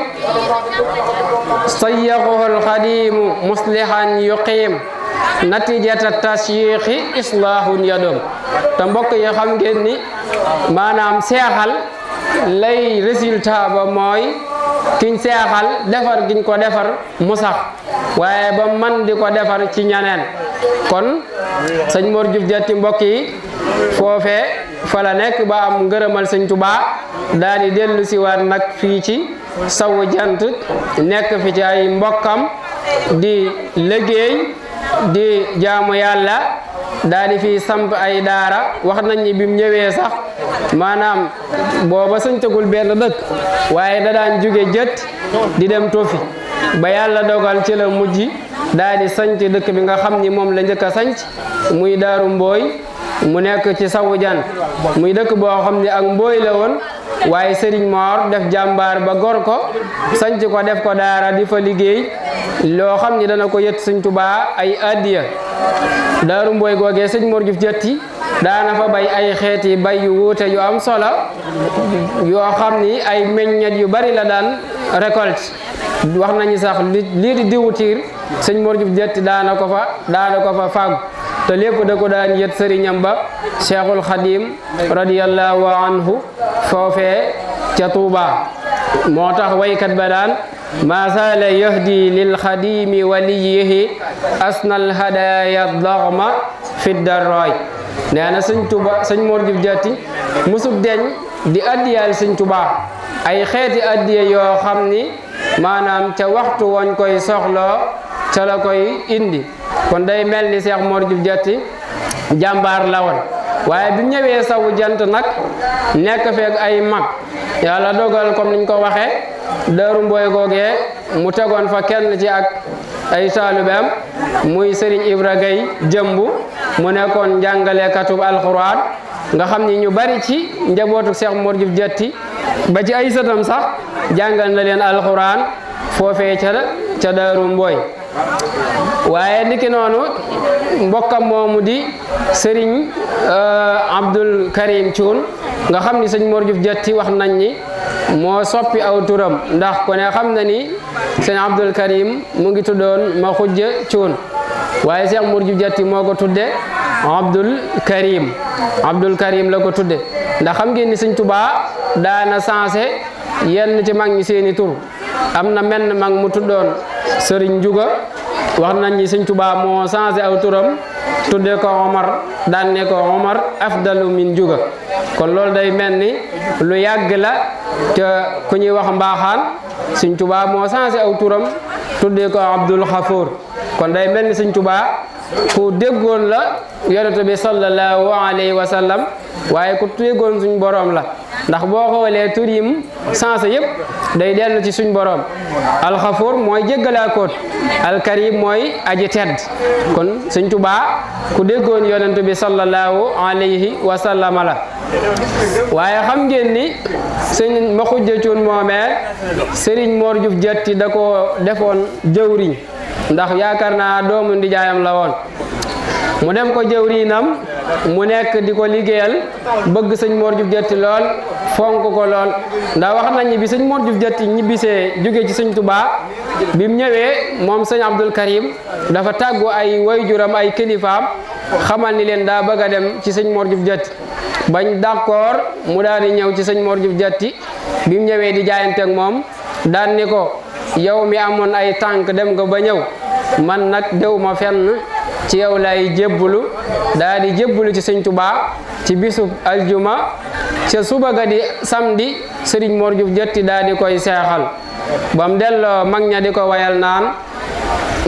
sayyaxuhul qadiimu muslihan yuqiim natijata tasyiixi islaahun yadum te mbokk yi xam ngeen ni maanaam seexal lay résultat ba mooy kiñ seexal defar giñ ko defar mu sax waaye ba man di ko defar ci ñaneen kon sëñ Mor Diouf Diatty mbokk yi foofee fa la nekk ba am ngërëmal sëñ Tuubaa daal di dellu si waat nag fii ci sawu jant nekk fi ci ay mbokkam di liggéey di jaamu yàlla daal di fi samp ay daara wax nañ ni bi mu ñëwee sax maanaam booba sañtagul benn dëkk waaye da daan jóge jët di dem tofi ba yàlla dogal ci la mujj daal di sanc dëkk bi nga xam ni moom la njëkk a sanc muy Daaru Mbooy mu nekk ci sawu jant muy dëkk boo xam ne ak mbooy la woon waaye Serigne Mor def jàmbaar ba gor ko sanc ko def ko daara di fa liggéey loo xam ni dana ko yët Sëñ Tuubaa ay addiya daaru mbooy googee sëñ Mor Diouf Diatty daana fa bay ay xeeti bay yu wuute yu am solo yoo xam ni ay meññet yu bari la daan récolte wax nañu sax lii di diwtiir sëñ Mor Diouf Diatty daana ko fa fàggu te lépp da ko daan yët sëriñam ba Cheikhul Khadim radiyallahu anhu foofee ca Touba moo tax waykat ba daan ma sala yahdi lil xadimi waliyihi asnal hadaya dagma fi darroy nee na sëñ Touba sëñ Mor Diouf Diatty musub deñ di addiyal sëñ Touba ay xeeti addiya yoo xam ni maanaam ca waxtu woñ koy soxloo ca la koy indi kon day mel ni Cheikh Mor Diouf Diatty jàmbaar la woon waaye bi ñëwee sawu jant nag nekk feeg ay mag yàlla dogal comme niñ ko waxee Daaru Mbooy googee mu tegoon fa kenn ci ak ay taalibeem muy Serigne Ibra Gueye jëmbu mu nekkoon njàngalekatub alxuraan nga xam ni ñu bari ci njabootu Cheikh Mor Diouf Diatty ba ci ay sëtam sax jàngal na leen alxuraan foofee ca Daaru Mbooy waaye niki noonu mbokkam moomu di Serigne Abdul Karim Thioune nga xam ni sëñ Mor Diouf Diatty wax nañ ni moo soppi aw turam ndax ko ne xam na ni sëñ Abdul Karim mu ngi tuddoon ma xujja Thioune waaye Cheikh Mor Diouf Diatty moo ko tudde Abdul Karim la ko tudde ndax xam ngeen ni sëñ Tuubaa daana sensé yenn ci mag ñi seeni tur am na menn mag mu tuddoon Serigne Juga wax nañ ni sëñ Tuubaa moo changé aw turam tudde ko Omar daan ne ko Omar afdalu min Juga kon loolu day mel ni lu yàgg la te ku ñuy wax mbaaxaan sëñ Tuubaa moo changé aw turam tudde ko Abdul Xafoor kon day mel ni sëñ Tuubaa ku déggoon la yonent bi sallallahu alayhi wa sallam waaye ku déggoon suñ borom la ndax boo xoolee tur yim sensé yëpp day dellu ci suñ borom alxafoor mooy jéggalaakoot alkarim mooy aji tedd kon sëñ Tuubaa ku déggoon yonent bi sallallahu alayhi wa sallam la waaye xam ngeen ni sëñ ma xujja Cuun moomee Serigne Mor Diouf Diatty da ko defoon jëwriñ ndax yaakaar naa doomu ndijaayam la woon mu dem ko jëwriñam mu nekk di ko liggéeyal bëgg sëñ Mor Diouf Diatty lool fonk ko lool ndax wax nañ ni bi sëñ Mor Diouf Diatty ñibbisee jóge ci sëñ Tuubaa bi mu ñëwee moom sëñ Abdul Karim dafa tàggu ay wayjuram ay kilifaam xamal ni leen daa bëgg a dem ci sëñ Mor Diouf Diatty bañ d'accord mu daal di ñëw ci sëñ Mor Diouf Diatty bi mu ñëwee di jaayante ak moom daan ni ko yow mi amoon ay tànk dem nga ba ñëw man nag dew ma fenn ci yow lay jébbulu daal di jébbulu ci sëñ Tuubaa ci bisub aljuma ca suba ga di samedi Serigne Mor Diouf Diatty daal di koy seexal ba mu delloo mag ña di ko wayal naan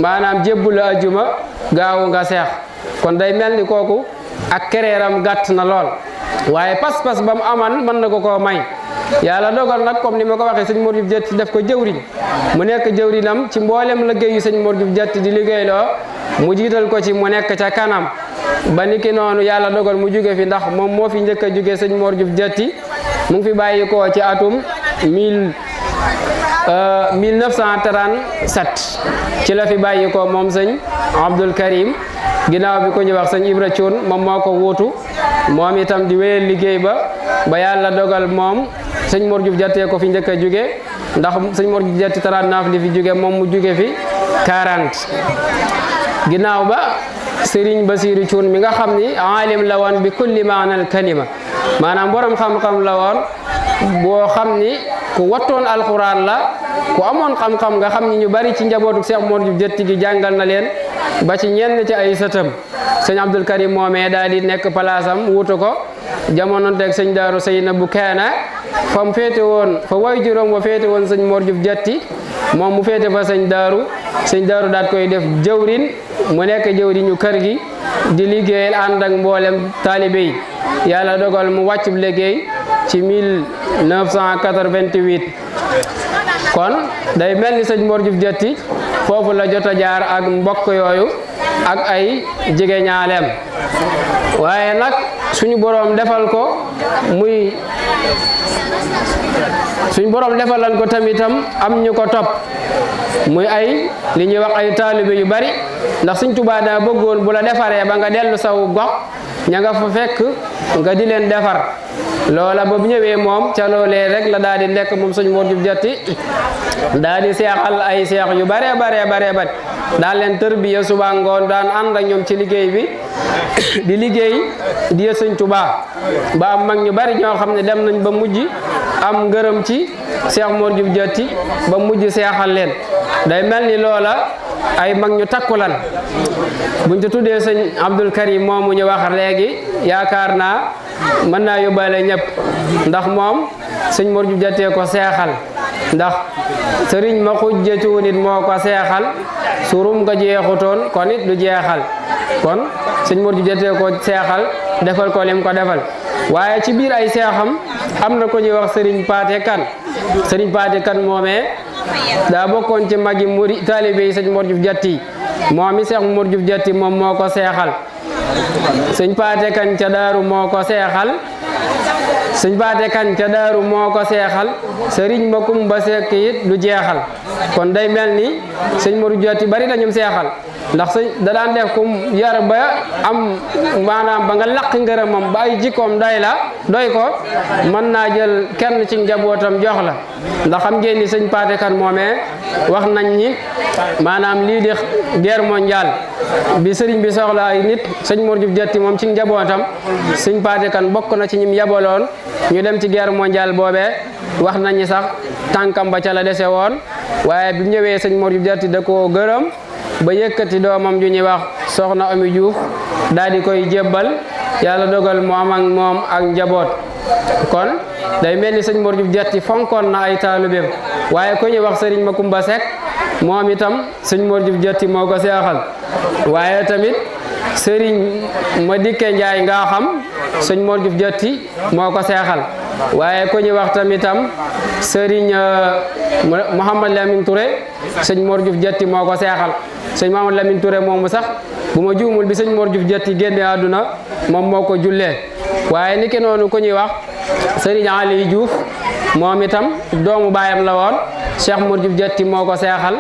maanaam jébbulu aljuma gaawu nga seex kon day mel ni kooku ak kereeram gàtt na lool waaye pas-pas ba mu aman mën na ko koo may yàlla dogal nag comme ni ma ko waxee sëñ Mor Diouf Diatty def ko jëwriñ mu nekk jëwriñam ci mboolem liggéeyu sëñ Mor Diouf Diatty di liggéeyloo mu jiital ko ci mu nekk ca kanam ba niki noonu yàlla dogal mu jóge fi ndax moom moo fi njëkk a jóge sëñ Mor Diouf Diatty mu ngi fi bàyyi ko ci atum 1937 ci la fi bàyyi ko moom sëñ Abdul Karim ginnaaw bi ko ñu wax sëñ Ibra Thioune moom moo ko wuutu moom itam di wéyal liggéey ba yàlla dogal moom sëñ Mor Diouf Diatty ko fi njëkk a jóge ndax sëñ Mor Diouf Diatty 39 li fi jóge moom mu jóge fi 40 ginnaaw ba Serigne Basiru Thioune mi nga xam ni aalim la woon bi kulli maanal kalima maanaam borom xam-xam la woon boo xam ni ku wattoon alquran la ku amoon xam-xam nga xam ni ñu bari ci njabootu Cheikh Mor Diouf Diatty gi jàngal na leen ba ci ñenn ci ay sëtam sëñ Abdul Karim moomee daal di nekk palaasam wuutu ko jamono teg sëñ Daaru Saynabu Kaana fa mu féete woon fa way juróom wa féete woon sëñ Mor Diouf Diatty moom mu féete fa sëñ Daaru daat koy def jëwrin mu nekk jëwriñu kër gi di liggéeyal ànd ak mboolem taalibe yi yàlla dogal mu wàcc liggéey ci 1988 kon day mel ni sëñ Mor Diouf Diatty foofu la jot a jaar ak mbokk yooyu ak ay jegeñaaleem waaye nag suñu boroom defal ko muy suñu boroom defalan ko tamitam am ñu ko topp muy ay li ñuy wax ay taalibe yu bari ndax Sëñ Tuubaa daa bëggoon bu la defaree ba nga dellu saw gox ña nga fa fekk nga di leen defar loola ba bu ñëwee moom ca loolee rek la daal di nekk moom Sëñ Mor Diouf Diatty daal di seexal ay seex yu bare daal leen tërbiya suba ngoon daan ànd ak ñoom ci liggéey bi di liggéey di Sëñ Tuubaa ba am mag ñu bari ñoo xam ne dem nañ ba mujj am ngërëm ci Cheikh Mor Diouf Diatty ba mujj seexal leen day mel ni loola ay mag ñu takkulan buñ ci tuddee Sëñ Abdul Karim moomu ñu wax léegi yaakaar naa mën naa yóbbaale ñëpp ndax moom Sëñ Mor Diouf Diatty ko seexal ndax sëriñ ma xujjatu nit moo ko seexal surum nga jeexutoon kon it du jeexal kon Sëñ Mor Diouf Diatty ko seexal defal ko lim ko defal waaye ci biir ay seexam am na ko ñuy wax sëriñ Paate Kan moomee daa bokkoon ci magi muri taalibe yi Sëñ Mor Diouf Diatty moom i Seex Mor Diouf Diatty moom moo ko seexal sëñ Paate Kan ca Daaru moo ko seexal sëñ Paate Kan ca Daaru moo ko seexal sëriñ ma Kumba Sekk it du jeexal kon day mel ni Sëñ Mor Diouf Diatty bari na ñum seexal ndax sëñ da daan def kum yar ba am maanaam ba nga laq ngërëmam ba ay jikkoom doy ko mën naa jël kenn ci njabootam jox la ndax xam ngeen ni Sëñ Paate Kan moomee wax nañ ni maanaam lii di guerre mondiale bi sëriñ bi soxla ay nit Sëñ Mor Diouf Diatty moom ci njabootam Sëñ Paate Kan bokk na ci ñim yabaloon ñu dem ci guerre mondiale boobee wax nañ ni sax tànkam ba ca la dese woon waaye bi ñëwee Sëñ Mor Diouf Diatty da koo gërëm ba yëkkati doomam ju ñuy wax soxna Ami Diouf daal di koy jébbal yàlla dogal mu am ak moom ak njaboot kon day mel ni Sëñ Mor Diouf Diatty fonkoon na ay taalibeem waaye ko ñuy wax sëriñ Makumba Sekk moom itam Sëñ Mor Diouf Diatty moo ko seexal waaye tamit sëriñ ma dikke Njaay nga xam Sëñ Mor Diouf Diatty moo ko seexal waaye ko ñuy wax tamitam sëriñ Mouhamad Lamine Touré Sëñ Mor Diouf Diatty moo ko seexal sëñ Mouhamad Lamine Touré moomu sax bu ma juumul bi Sëñ Mor Diouf Diatty génne àdduna moom moo ko jullee waaye niki noonu ko ñuy wax sëriñ Ali Diouf moom itam doomu baayam la woon Cheikh Mor Diouf Diatty moo ko seexal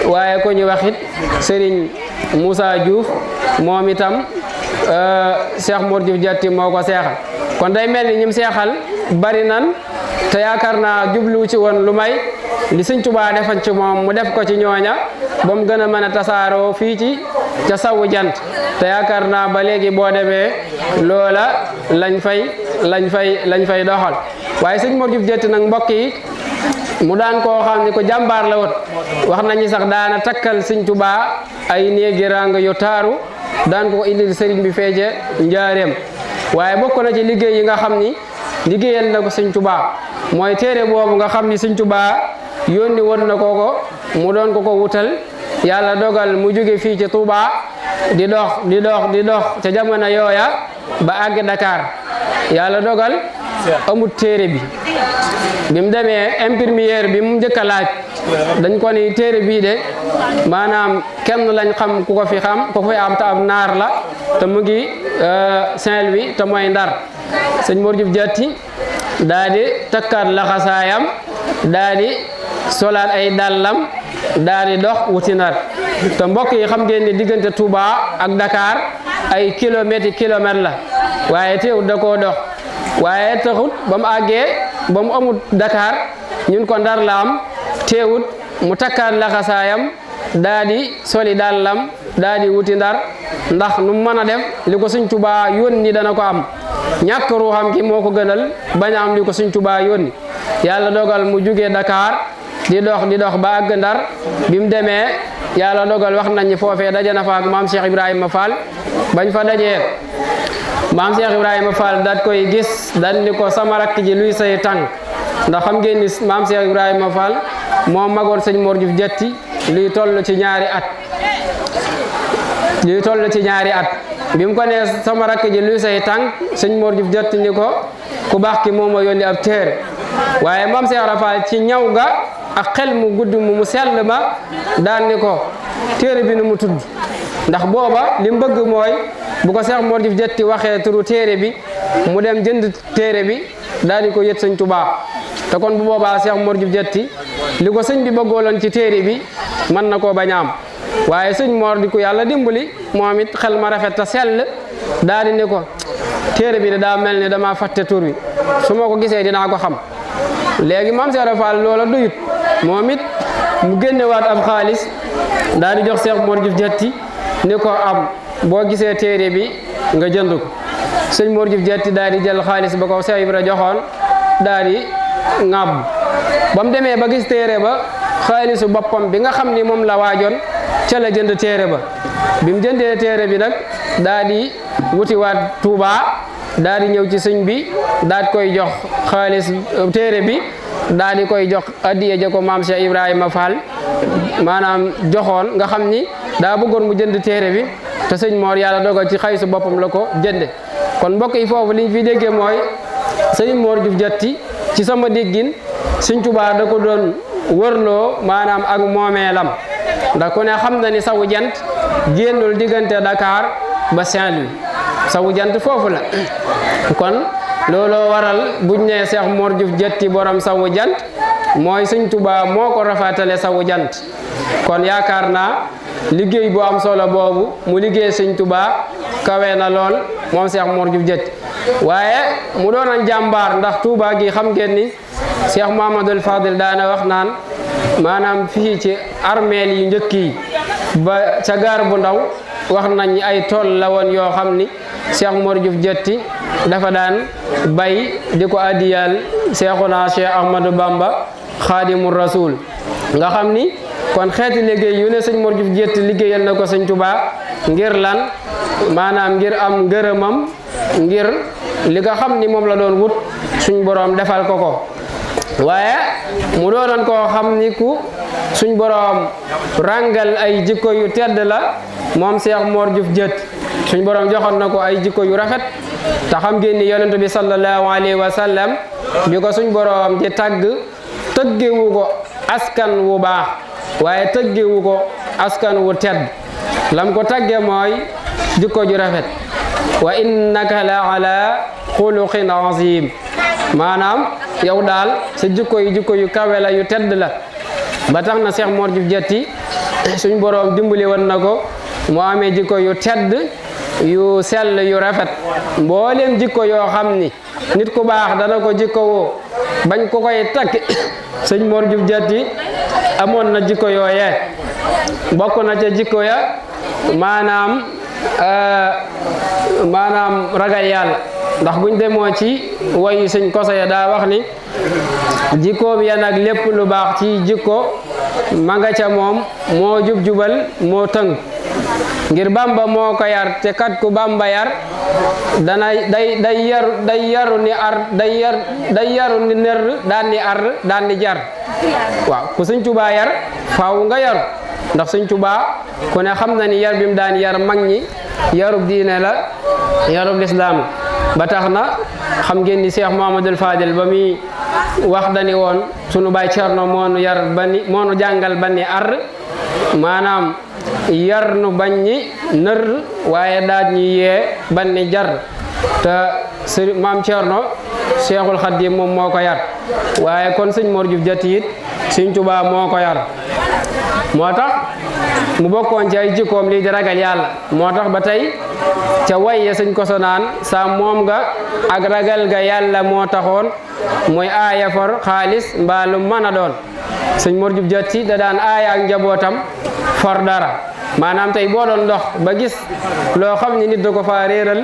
waaye ko ñuy wax it sëriñ Moussa Diouf moom itam Cheikh Mor Diouf Diatty moo ko seexal kon day mel ni ñim seexal bari nan te yaakaar naa jublu ci woon lu may li Sëñ Tuubaa defal ci moom mu def ko ci ñooña ba mu gën a mën a tasaaroo fii ci ca sawu jant te yaakaar naa ba léegi boo demee loola lañ fay doxal waaye Sëñ Mor Diouf Diatty nag mbokk yi mu daan koo xam ne ko jàmbaar la woon wax nañu sax daana takkal Sëñ Tuubaa ay néegi rang yu taaru daan ko indil sëriñ bi feeje njaareem waaye bokk na ci liggéey yi nga xam ni liggéeyal na ko Sëñ Tuubaa mooy téere boobu nga xam ni Sëñ Tuubaa yónni woon na ko mu doon ko wutal yàlla dogal mu jóge fii ci Touba di dox ca jamono yooya ba àgg Dakar yàlla dogal amut téere bi mu demee imprimaire bi mu njëkk a laaj dañ ko ni téere bii de maanaam kenn lañ xam ku ko fi am te ab naar la te mu ngi Saint-Louis te mooy Ndar Sëñ Mor Diouf Diatty daa di takkaat laxasaayam daa di solaat ay dàllam daa di dox wuti Ndar te mbokk yi xam ngeen ni diggante Touba ak Dakar ay kilomètres la waaye teewut da koo dox waaye taxut ba mu àggee ba mu amut Dakar ñun ko Ndar la am teewut mu takkaat laxasaayam daa di soli dàllam daa di wuti Ndar ndax nu mën a def li ko Sëñ Tuubaa yónni dana ko am ñàkk ruuxam ki moo ko gënal bañ a am li ko Sëñ Tuubaa yónni yàlla dogal mu jugee Dakar di dox ba àgg Ndar bi mu demee yàlla dogal wax nañ ni foofee daje na fa ak maam Cheikh Ibrahima Fall bañ fa dajee maam Cheikh Ibrahima Fall daat koy gis daal ni ko sama rakk ji luy say tànk ndax xam ngeen ni maam Cheikh Ibrahima Fall moo magoon Sëñ Mor Diouf Diatty luy toll ci ñaari at bi mu ko nee sama rakk ji luy say tànk Sëñ Mor Diouf Diatty ni ko ku baax ki moo ma yónni ab téere waaye maam Cheikh Ibrahima Fall ci ñaw ga ak xel mu gudd mu sell ma daan ni ko téere bi nu mu tudd ndax booba li mu bëgg mooy bu ko Cheikh Mor Diouf Diatty waxee turu téere bi mu dem jënd téere bi daal di ko yët sëñ Tuubaa te kon bu boobaa Cheikh Mor Diouf Diatty li ko sëñ bi bëggooloon ci téere bi mën na koo bañ a am waaye sëñ Mor di ko yàlla dimbali moom it xel ma rafet te sell daal di ne ko téere bi daa mel ne damaa fàtte tur wi su ma ko gisee dinaa ko xam léegi maam Cheikh Fall loola doyut moom it mu génnewaat ab xaalis daal di jox Cheikh Mor Diouf Diatty ni ko am boo gisee téere bi nga jënd ko sëñ Mor Diouf Diatty daal di jël xaalis ba ko Cheikh Ibra joxoon daal di ŋàbb ba mu demee ba gis téere ba xaalisu boppam bi nga xam ni moom la waajoon ca la jënd téere ba bi mu jëndee téere bi nag daal di wutiwaat Touba daal di ñëw ci sëñ bi daal koy jox xaalis téere bi daal di koy jox addiya ja ko maam Cheikh Ibrahima Fall maanaam joxoon nga xam ni daa bëggoon mu jënd téere bi te sëñ Mor yàlla dogal ci xaysu boppam la ko jënde kon mbokk yi foofu liñ fi déggee mooy sëñ Mor Diouf Diatty ci sama déggin sëñ Tuubaa da ko doon wërloo maanaam ak moomeelam ndax ku ne xam na ni sawu jant génnul diggante Dakar ba Saint-Louis sawu jant foofu la kon looloo waral buñ ne Cheikh Mor Diouf Diatty borom sawu jant mooy sëñ Tuubaa moo ko rafatale sawu jant kon yaakaar naa liggéey bu am solo boobu mu liggéey sëñ Tuubaa kawe na lool moom Cheikh Mor Diouf Diatty waaye mu doonoon jàmbaar ndax Tuubaa gi xam ngeen ni Cheikh Mouhamadoul Fadil daana wax naan maanaam fii ci armeel yu njëkk yi ba ca gaar bu ndaw wax nañ ay tool la woon yoo xam ni Cheikh Mor Diouf Diatty dafa daan bay di ko addiyal Cheikhuna Cheikh Ahmadou Bamba Khadimur Rasul nga xam ni kon xeeti liggéey yu ne sëñ Mor Diouf Diatty liggéeyal na ko sëñ Tuubaa ngir lan maanaam ngir am ngërëmam ngir li nga xam ni moom la doon wut suñ boroom defal ko ko waaye mu doonoon koo xam ni ku suñ boroom ràngal ay jikko yu tedd la moom Cheikh Mor Diouf Diatty suñ boroom joxoon na ko ay jikko yu rafet te xam ngeen ni yonent bi sallallahu alayhi wa sallam bi ko suñ boroom di tëggewu ko askan wu baax waaye tëggewu ko askan wu tedd lam ko tagge mooy jikko ju rafet wa innaka la ala xuluqin azim maanaam yow daal sa jikko yu kawe la yu tedd la ba tax na Cheikh Mor Diouf Diatty suñ boroom dimbali woon na ko mu amee jikko yu tedd yu sell yu rafet mbooleem jikko yoo xam ni nit ku baax dana ko jikko woo bañ ko koy takk sëñ Mor Diouf Diatty amoon na jikko yooyee bokk na ca jikko ya maanaam ragal yàlla ndax buñ demoo ci wayu sëñ koso ya daa wax ni jikkoom ya nag lépp lu baax ci jikko ma nga ca moom moo jub-jubal moo tënk ngir Bamba moo ko yar te kat ku Bamba yar dana day yaru ni ner daan ni ar daan ni jar waaw ku sëñ Tuubaa yar faaw nga yaru ndax sëñ Tuubaa ku ne xam na ni yar bi mu daan yar mag ñi yarub diine la yarub lislaam ba tax na xam ngeen ni Cheikh Mouhamadoul Fadil ba muy wax dani woon sunu baay Cerno moonu yar bani moonu jàngal bani ar maanaam yar nu bañ ñi nër waaye daaj ñi yee banni jar te sëriñ maam Cerno Cheikhul Khadim moom moo ko yar waaye kon sëñ Mor Diouf Diatty it sëñ Tuubaa moo ko yar moo tax mu bokkoon ci ay jikkoom lii di ragal yàlla moo tax ba tey ca waye sëñ koso naan sa moom nga ak ragal ga yàlla moo taxoon muy aaya for xaalis mbaalu mën a doon sëñ Mor Diouf Diatty da daan aaya ak njabootam for dara maanaam tey boo doon dox ba gis loo xam ni nit da ko faa réeral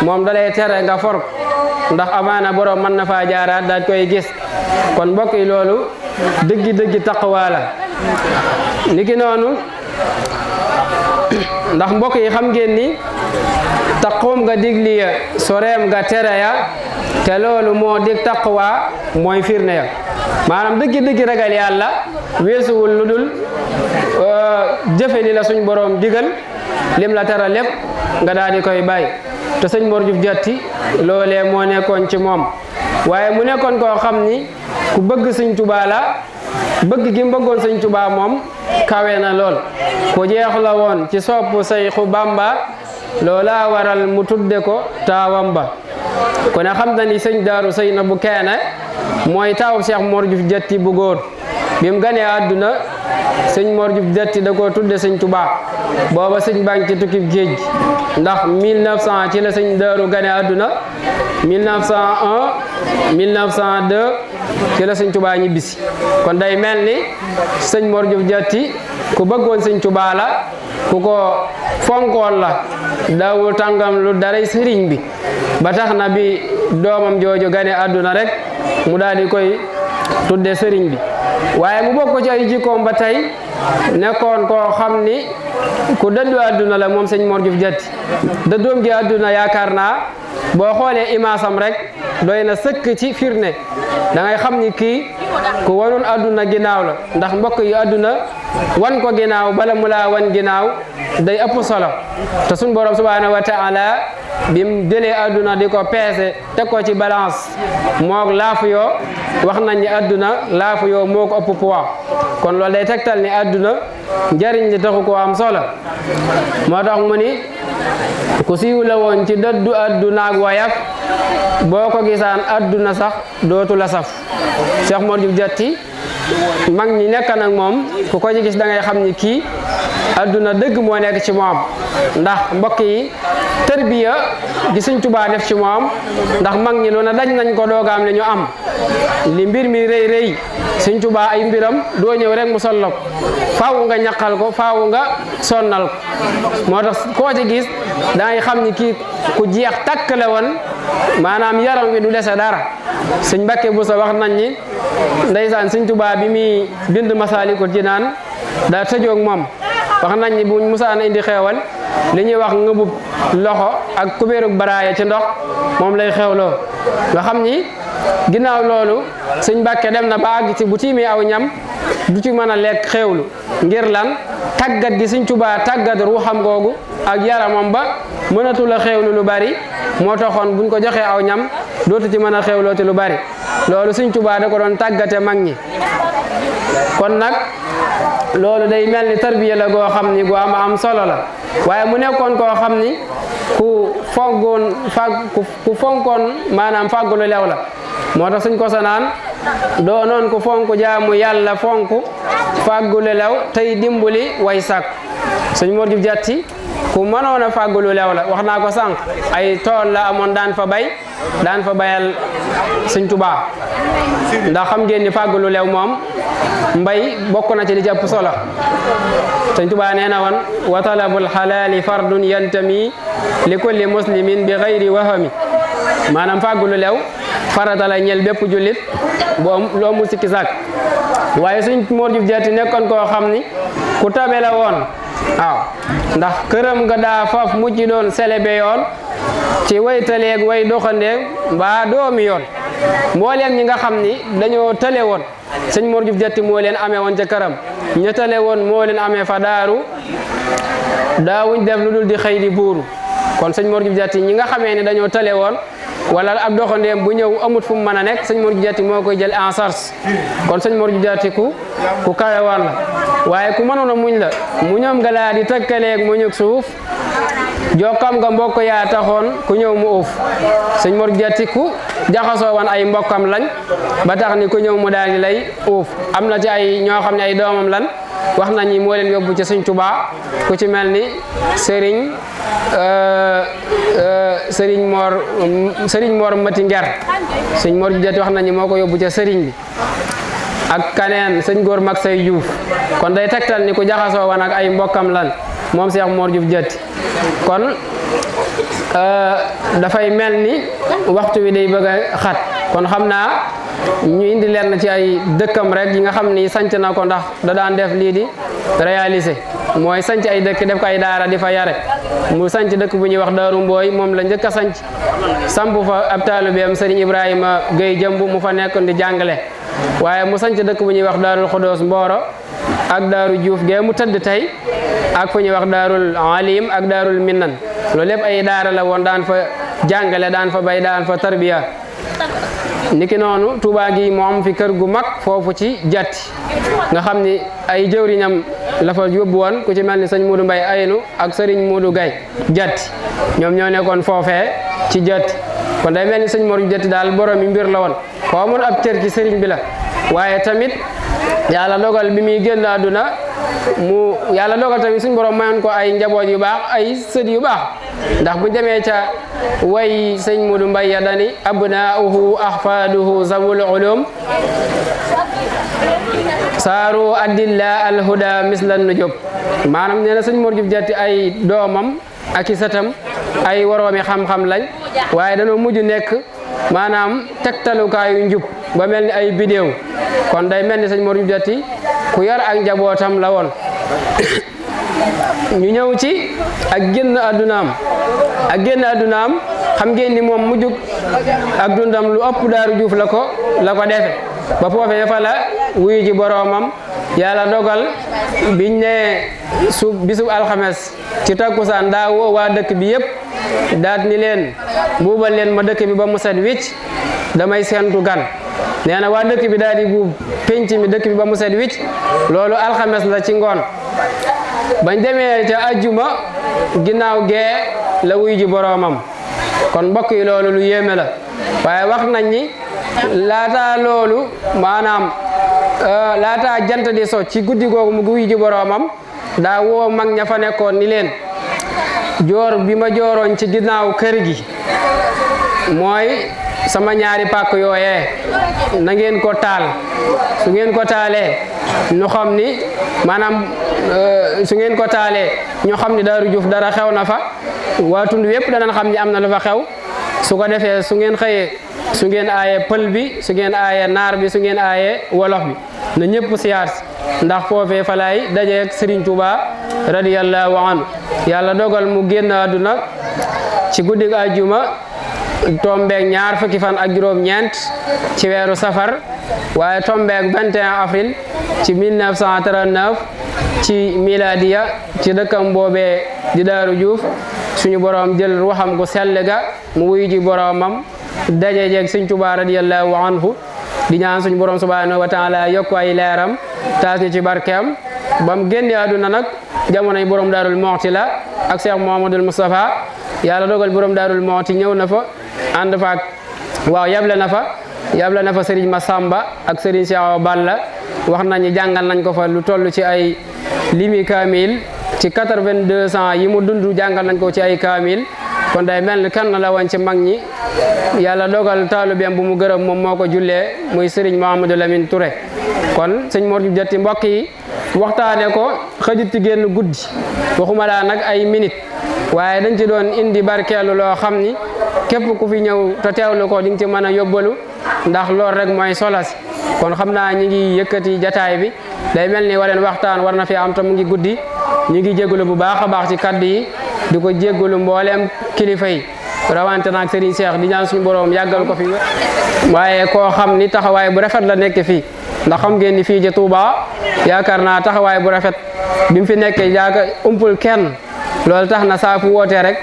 moom da lay tere nga for ndax amaana borom mën na faa jaaraat daal koy gis kon mbokk yi loolu dëggi taqwa la niki noonu ndax mbokk yi xam ngeen ni taqoom nga digli ya soreem nga tere ya te loolu moo dig taqwa mooy firnde ya maanaam dëggi ragal yàlla weesuwul lu dul jëfe li la suñ borom digal lim la tere lépp nga daal di koy bàyyi te sëñ Mor Diouf Diatty loolee moo nekkoon ci moom waaye mu nekkoon koo xam ni ku bëgg sëñ Tuubaa la bëgg gi mu bëggoon sëñ Tuubaa moom kawe na lool ku jeex la woon ci sopp Seexu Bamba loola waral mu tudde ko taawam ba kon xam na ni sëñ Daaru Saynabu Keene mooy taawu Cheikh Mor Diouf Diatty bu góor bi mu ganee àdduna sëñ Mor Diouf Diatty da koo tudde sëñ Touba booba sëñ baa ngi ci tukkib géej gi ndax 1900 ci la sëñ Daaru ganee àdduna 1901 1902 ci la sëñ Touba ñibbisi kon day mel ni sëñ Mor Diouf Diatty ku bëggoon sëñ Touba la ku ko fonkoon la daawul tàngam lu daray sëriñ bi ba tax na bi doomam jooju gane àdduna rek mu daal di koy tudde sëriñ bi waaye mu bokk ci ay jikkoom ba tey nekkoon koo xam ni ku dëddu àdduna la moom sëñ Mor Diouf Diatty dëddoom gi àdduna yaakaar naa boo xoolee imaasam rek doy na sëkk ci firne da ngay xam ni kii ku wanoon àdduna ginnaaw la ndax mbokk yi àdduna wan ko ginnaaw bala mu laa wan ginnaaw day ëpp solo te suñ borom subhanahu wa taala bim jëlee àdduna di ko peese teg ko ci balance moog laafu yoo wax nañ ni àdduna laafu yoo moo ko ëpp poids kon loolu day tegtal ni àdduna njariñ li taxu ko am solo moo tax mu ni ku siiw la woon ci dëddu àdduna ak wayaf boo ko gisaan àdduna sax dootu la saf Cheikh Mor Diouf Diatty mag ñi nekk nag moom ku ko ci gis da ngay xam ni kii àdduna dëgg moo nekk ci moom ndax mbokk yi tërbiya gi Sëñ Tuubaa def ci moom ndax mag ñi lu na daj nañ ko doogaam li ñu am li mbir mi rëy rëy Sëñ Tuubaa ay mbiram doo ñëw rek mu sollo ko faawu nga ñaqal ko faawu nga sonnal ko moo tax koo ci gis da ngay xam ni kii ku jeex takk la woon maanaam yaram wi du dese dara Sëñ Mbàkke Buso wax nañ ni ndeysaan Sëñ Tuubaa bi muy bind Masaalikul Jinaan daa tëjoog moom wax nañ ni bu musaan indi xeewal li ñuy wax ngëbub loxo ak kubéerug baraaya ci ndox moom lay xeewloo nga xam ni ginnaaw loolu Sëñ Mbàkke dem na ba àgg ci bu tiimee aw ñam du ci mën a lekk xeewlu ngir lan tàggat gi Sëñ Tuubaa tàggat ruuxam googu ak yaramam ba mënatul a xeewlu lu bari moo taxoon buñ ko joxee aw ñam dootu ci mën a xeewlooti lu bari loolu Sëñ Tuubaa da ko doon tàggate mag ñi kon nag loolu day mel ni tarbiya la goo xam ni gu am solo la waaye mu nekkoon koo xam ni ku fonkoon maanaam fàggulu lew la moo tax suñ ko sanaan doonoon ku fonk jaamu yàlla fonk fàggulu lew tey dimbali way sàkk Sëñ Mor Diouf Diatty ku mënoon a fàggulu lew la wax naa ko sànq ay tool la amoon daan fa bayal Sëñ Tuubaa ndax xam ngeen ni fàggulu lew moom mbay bokk na ci li ci ëpp solo Sëñ Tuubaa nee na woon wa talabul xalaali fardun yantami li kulli muslimin bi xayri wahami maanaam fàggulu lew farata la ñel bépp jullit loo mu sikki sàkk waaye Sëñ Mor Diouf Diatty nekkoon koo xam ni ku tabe la woon waaw ndax këram nga daa faf mujj doon selebe yoon ci way taleeg way doxandeeg mbaa doomi yoon mbooleem ñi nga xam ni dañoo tale woon Sëñ Mor Diouf Diatty moo leen amee woon ca këram ña tale woon moo leen amee fa daaru daawuñ def lu dul di xëy di buuru kon Sëñ Mor Diouf Diatty ñi nga xamee ne dañoo tale woon wala ab doxandeem bu ñëw amut fu mu mën a nekk Sëñ Mor Diouf Diatty moo koy jël en charge kon Sëñ Mor Diouf Diatty ku kawe woon la waaye ku mënoon a muñ la muñam nga laa di tëkkaleeg muñuk suuf jokkam nga mbokk yaa taxoon ku ñëw mu uuf Sëñ Mor Diouf Diatty ku jaxasoo woon ay mbokkam lañ ba tax ni ku ñëw mu daal di lay uuf am na ci ay ñoo xam ne ay doomam lan wax nañ ni moo leen yóbbu ci Sëñ Tuubaa ku ci mel ni Sëriñ Mor Mati Nger Sëñ Mor Diouf Diatty wax nañ ni moo ko yóbbu ca sëriñ bi ak kaneen Sëñ Góor Mag Say Juuf kon day tegtal ni ku jaxasoo woon ak ay mbokkam lan moom Cheikh Mor Diouf Diatty kon dafay mel ni waxtu wi day bëgg a xat kon xam naa ñu indi leen ci ay dëkkam rek yi nga xam ni sanc na ko ndax da daan def lii di réaliser mooy sanc ay dëkk def ko ay daara di fa yare mu sanc dëkk bu ñuy wax Daaru Mbooy moom la njëkk a sanc samp fa ab taalibeem Sëriñ Ibrahima Gueye Jëmb mu fa nekk di jàngale waaye mu sanc dëkk bu ñuy wax Daarul Xudoos Mbooro ak Daaru Juuf gee mu tëdd tey ak fu ñuy wax Daarul Alim ak Daarul Minnan loolu lépp ay daara la woon daan fa jàngale daan fa bay daan fa tarbiya niki noonu Touba gi moo am fi kër gu mag foofu ci Jatti nga xam ni ay jëwriñam la fa yóbbu woon ku ci mel ni sëñ Modou Mbaye Aynu ak sëriñ Modou Gaye Jatti ñoom ñoo nekkoon foofee ci Jatti kon day mel ni sëñ Mor Jatti daal borom mi mbir la woon ko amoon ab cër ci sëriñ bi la waaye tamit yàlla dogal bi muy génn àdduna yàlla dogal tamit suñ borom mayoon ko ay njaboot yu baax ay sët yu baax ndax bu demee ca way sëñ Modou Mbaye ya dani abnauhu ahfaduhu zawul ulum saaru addilla alhuda mislan nujub maanaam nee na sëñ Mor Jatti ay doomam ak i sëtam ay waroomi xam-xam lañ waaye dañoo mujj nekk maanaam tegtalukaayu njub ba mel ni ay bidéew kon day mel ni sëñ Mor Jatti ku yar ak njabootam la woon ñu ñëw ci ak génn addunaam xam ngeen ni moom mujjug ak dundam lu ëpp Daaru Juuf la ko defe ba foofee fa la wuyu ji boroomam yàlla dogal biñ ne bisub alxames ci takkusaan daa woo waa dëkk bi yëpp daat ni leen buubal leen ma dëkk bi ba mu set wicc damay sentu gan nee na waa dëkk bi daal di buub penc mi dëkk bi ba mu set wicc loolu alxames la ci ngoon bañ demee ca ajjuma ginnaaw gee la wuy ji boroomam kon mbokk yi loolu lu yéeme la waaye wax nañ ni laata loolu maanaam laata jant di so ci guddi googu mu wuy ji boroomam daa woo mag ña fa nekkoon ni leen joor bi ma jooroon ci ginnaaw kër gi mooy sama ñaari pàkk yooyee na ngeen ko taal su ngeen ko taalee ñu xam ni maanaam su ngeen ko taalee ñu xam ni Daaru Juuf dara xew na fa waa tund yépp danañ xam ni am na lu fa xew su ko defee su ngeen xëyee su ngeen aaye pël bi su ngeen aaye naar bi su ngeen aaye wolof bi na ñëpp siyaar ndax foofee fa laay dajeek Serigne Touba radiyallahu anhu yàlla dogal mu génn àdduna ci guddi àjjuma tombeek ñaar fukki fan ak juróom-ñeent ci weeru safar waaye tombeek 21 avril ci 1939 ci miladiya ci dëkkam boobee di Daaru Juuf suñu borom jël ruuxam gu sell ga mu wuyu ji boromam daje jeeg Sëñ Tuubaa radiyallahu anhu di ñaan suñu borom subhanahu wa taala yokk ay leeram taas ñu ci barkeem bam génne àdduna nag jamonoy borom Daarul Muxti la ak Cheikh Mouhamadoul Moustapha yàlla dogal borom Daarul Muxti ñëw na fa ànd fa ak waaw yable na fa Serigne Massamba ak Serigne Cheikh Balla wax nañu jàngal nañ ko fa lu toll ci ay limi kaamil ci 82 ans yi mu dund jàngal nañ ko ci ay kaamil kon day mel ni kenn la woon ci mag ñi yàlla dogal taalibeem bu mu gërëm moom moo ko jullee muy Serigne Mouhamadou Lamine Touré kon sëñ Mor Jatti mbokk yi waxtaane ko xëjut ci génn guddi waxuma laa nag ay minute waaye dañ ci doon indi barkeelu loo xam ni képp ku fi ñëw te teewlu ko di nga ci mën a yóbbalu ndax loolu rek mooy solas kon xam naa ñi ngi yëkkati jataay bi day mel ni wareen waxtaan war na fi am te mu ngi guddi ñu ngi jégalu bu baax a baax ci kaddu yi di ko jégalu mbooleem kilifa yi rawante naag Serigne Cheikh di ñaan suñu borom yàggal ko fi waaye koo xam ni taxawaay bu rafet la nekk fii ndax xam ngeen ni fii ci Touba yaakaar naa taxawaay bu rafet bi mu fi nekkee yaakaar umpul kenn loolu tax na saa fu wootee rek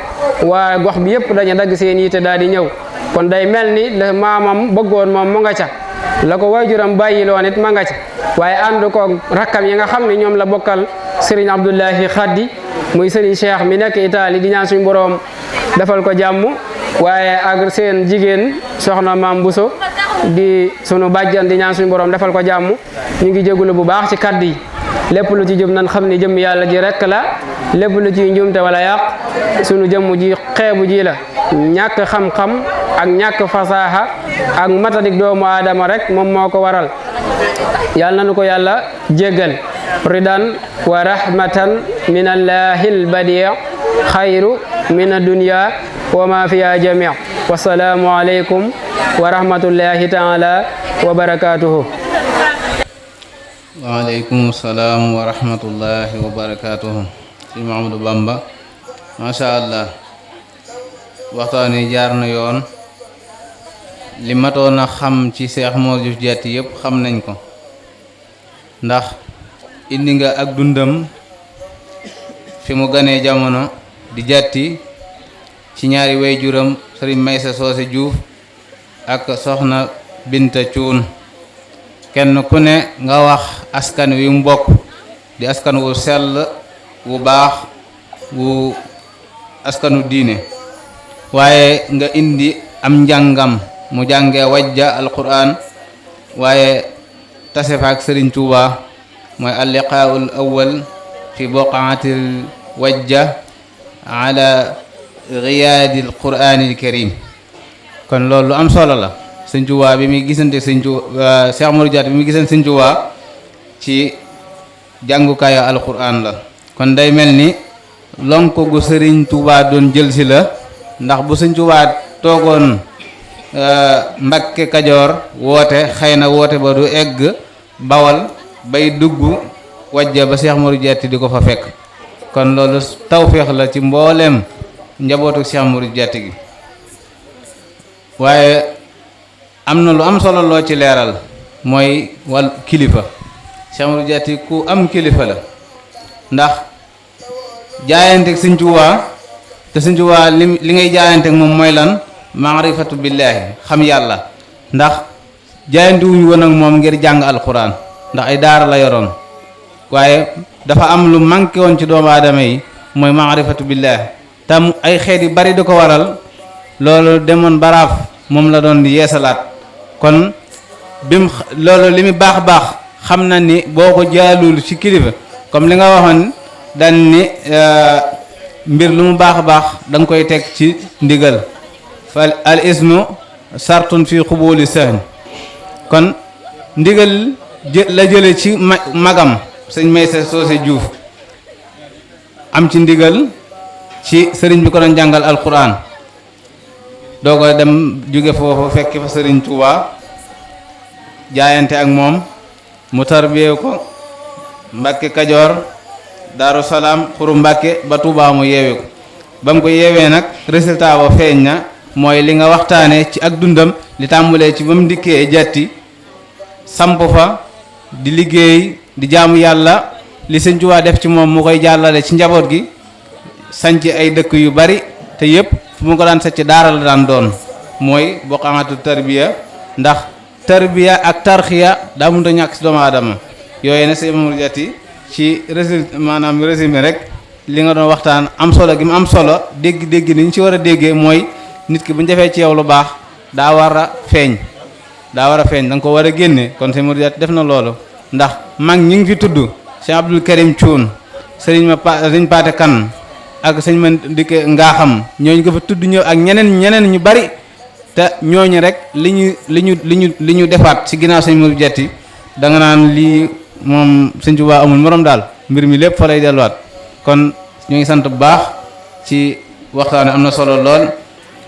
waa gox bi yëpp dañu dagg seen yitte daal di ñëw kon day mel ni la maamam bëggoon moom mu nga ca la ko waajuram bàyyiloon it ma nga ca waaye ànd ko rakkam yi nga xam ne ñoom la bokkal Serigne Abdoulahi Khadi muy Serigne Cheikh mi nekk Italie di ñaan suñu borom defal ko jàmm waaye ak seen jigéen soxna Maam Bousso di sunu bàjjan di ñaan suñu borom defal ko jàmm ñu ngi jégalu bu baax ci kaddu yi lépp lu ci jëm nan xam ni jëm yàlla ji rek la lépp lu ci njuumte wala yàq sunu jëmm ji xeebu ji la ñàkk xam-xam ak ñàkk fasaaxa ak matadik doomu aadama rek moom moo ko waral yàlla nanu ko yàlla jéggal ridan wa rahmatan min allahil badi xayru min adunya wa ma fiha jami wasalaamu aleykum wa rahmatullahi taala wa barakatuhu waaleykum salaam wa rahmatullahi wa barakatuhu si Mahamadou Bamba masha allah waxtaan wi jaar na yoon li matoon a xam ci Cheikh Mor Jatti yëpp xam nañ ko ndax indi nga ak dundam fi mu ganee jamono di Jatti ci ñaari waajuram Serigne Maysa Soose Diouf ak soxna Binta Cuun kenn ku ne nga wax askan wi mu bokk di askan wu sell wu baax wu askanu diine waaye nga indi am njàngam mu jàngee wajja alquran waaye tase fa ak Sëriñ Tuuba mooy alliqaa'ul awwal fi boqaatil wajja ala riyaadil quraanil karim kon loolu lu am solo la. Sëñ Tuuba bi muy gisante Sëñ Tuuba Cheikh Modou Diatta bi muy gisante Sëñ Tuuba ci jàngukaayu alquran la kon day mel ni lonk gu Sëriñ Tuuba doon jël si la ndax bu Sëñ Tuuba toogoon Mbakke Kajoor woote xëy na woote ba du egg Bawal bay dugg wajja ba Cheikh Modou Diatta di ko fa fekk kon loolu tawféex la ci mbooleem njabootu Cheikh Modou Diatta gi waaye am na lu am solo loo ci leeral mooy wàll kilifa Cheikh Modou Diatta ku am kilifa la ndax jaayanteeg Sëñ Tuuba te Sëñ Tuuba li ngay jaayanteeg moom mooy lan maarifatu billaahi xam yàlla ndax jaayante wuñu woon ak moom ngir jàng alquran ndax ay daara la yoroon waaye dafa am lu manqué woon ci doomu aadama yi mooy maarifatu billaahi tam ay xeet yu bari di ko waral loolu demoon baraaf moom la doon di yeesalaat kon bim loolu li mu baax baax xam na ni boo ko jaalul ci kilifa comme li nga waxoon dan ni mbir lu mu baax baax da nga koy teg ci ndigal fa al isnu sartun fi xubuli sahn kon ndigal la jële ci magam sëñ Maysa Soose Juuf am ci ndigal ci sëriñ bi ko doon jàngal alquran doo ko dem jóge foofu fekk fa Sëriñ Tuuba jaayante ak moom mu tarbiyee ko Mbàkke Kajoor Daaru Salaam Xuru Mbàkke ba Tuuba mu yeewe ko ba mu ko yeewee nag résultat ba feeñ na mooy li nga waxtaane ci ak dundam li tàmbulee ci ba mu dikkee jatti samp fa di liggéey di jaamu yàlla li Sëñ Tuuba def ci moom mu koy jàllale ci njaboot gi sanc ay dëkk yu bari te yëpp fu mu ko daan sacc daara la daan doon mooy boqaatu tarbiya ndax tarbiya ak tarxiya daa mënut a ñàkk si doomu aadama yooyu ne Sëñ Modou Diatta ci résumé rek li nga doon waxtaan am solo gi mu am solo dégg ni ñu ci war a déggee mooy nit ki bu ñu defee ci yow lu baax daa war a feeñ da nga ko war a génne kon Sëñ Modou Diatta def na loolu ndax mag ñi ngi fi tudd Sëñ Abdul Karim Cuun sëriñ Paate Kan ak sëñ man dikke Ngaaxam ñooñu ko fa tudd ñëw ak ñeneen ñu bari te ñooñu rek li ñu defaat ci ginnaaw Sëñ Modou Diatta da nga naan lii moom Sëñ Tuubaa amul morom daal mbir mi lépp fa lay delluwaat kon ñu ngi sant bu baax ci waxtaan am na solo lool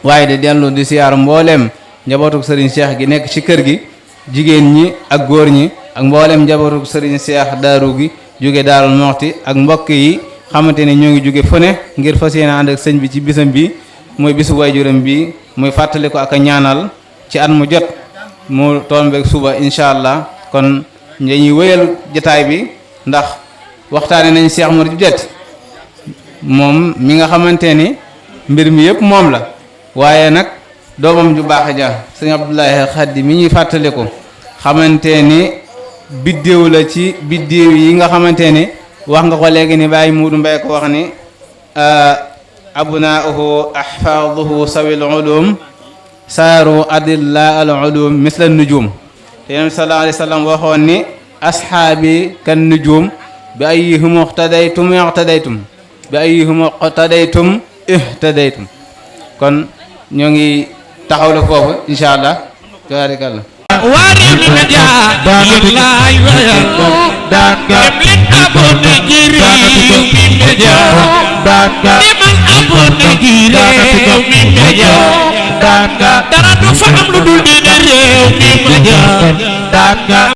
waaye di dellu di siyaar mbooleem njabootuk Sëriñ Cheikh gi nekk ci kër gi jigéen ñi ak góor ñi ak mbooleem njabootuk Sëriñ Cheikh Daaru gi jóge Daarul Muxti ak mbokk yi xamante ne ñoo ngi jóge fu ne ngir fas yéene ànd ak sëñ bi ci bisam bi mooy bisu waajuram bi muy fàttali ko ak a ñaanal ci at mu jot mu tombeek suba incha allah kon dañuy wéyal jataay bi ndax waxtaane nañ Cheikh Modou Diatta moom mi nga xamante ni mbir mi yëpp moom la waaye nag doomam ju baax ja sëñ Abdoulaye Khady mi ñuy fàttali ko xamante ni biddéew la ci biddéew yi nga xamante ni wax nga ko léegi ni Baye Muudu Mbay ko wax ni abnaahu ahfaaduhu sawil ulum saaru adilla al ulum misla nujum te Yonent bi sallallahu alayhi wa sallam waxoon ni ashaabi kan nujum bi ayyihim iqtadaytum iqtadaytum bi ayyihim iqtadaytum ihtadaytum kon ñoo ngi taxawle foofu incha allah tabaarakallah wari mi ja lillahi wa dem leen abonné ci Rewmi Média demal abonné ci Rewmi Média dara du fa am lu dul di Rewmi Média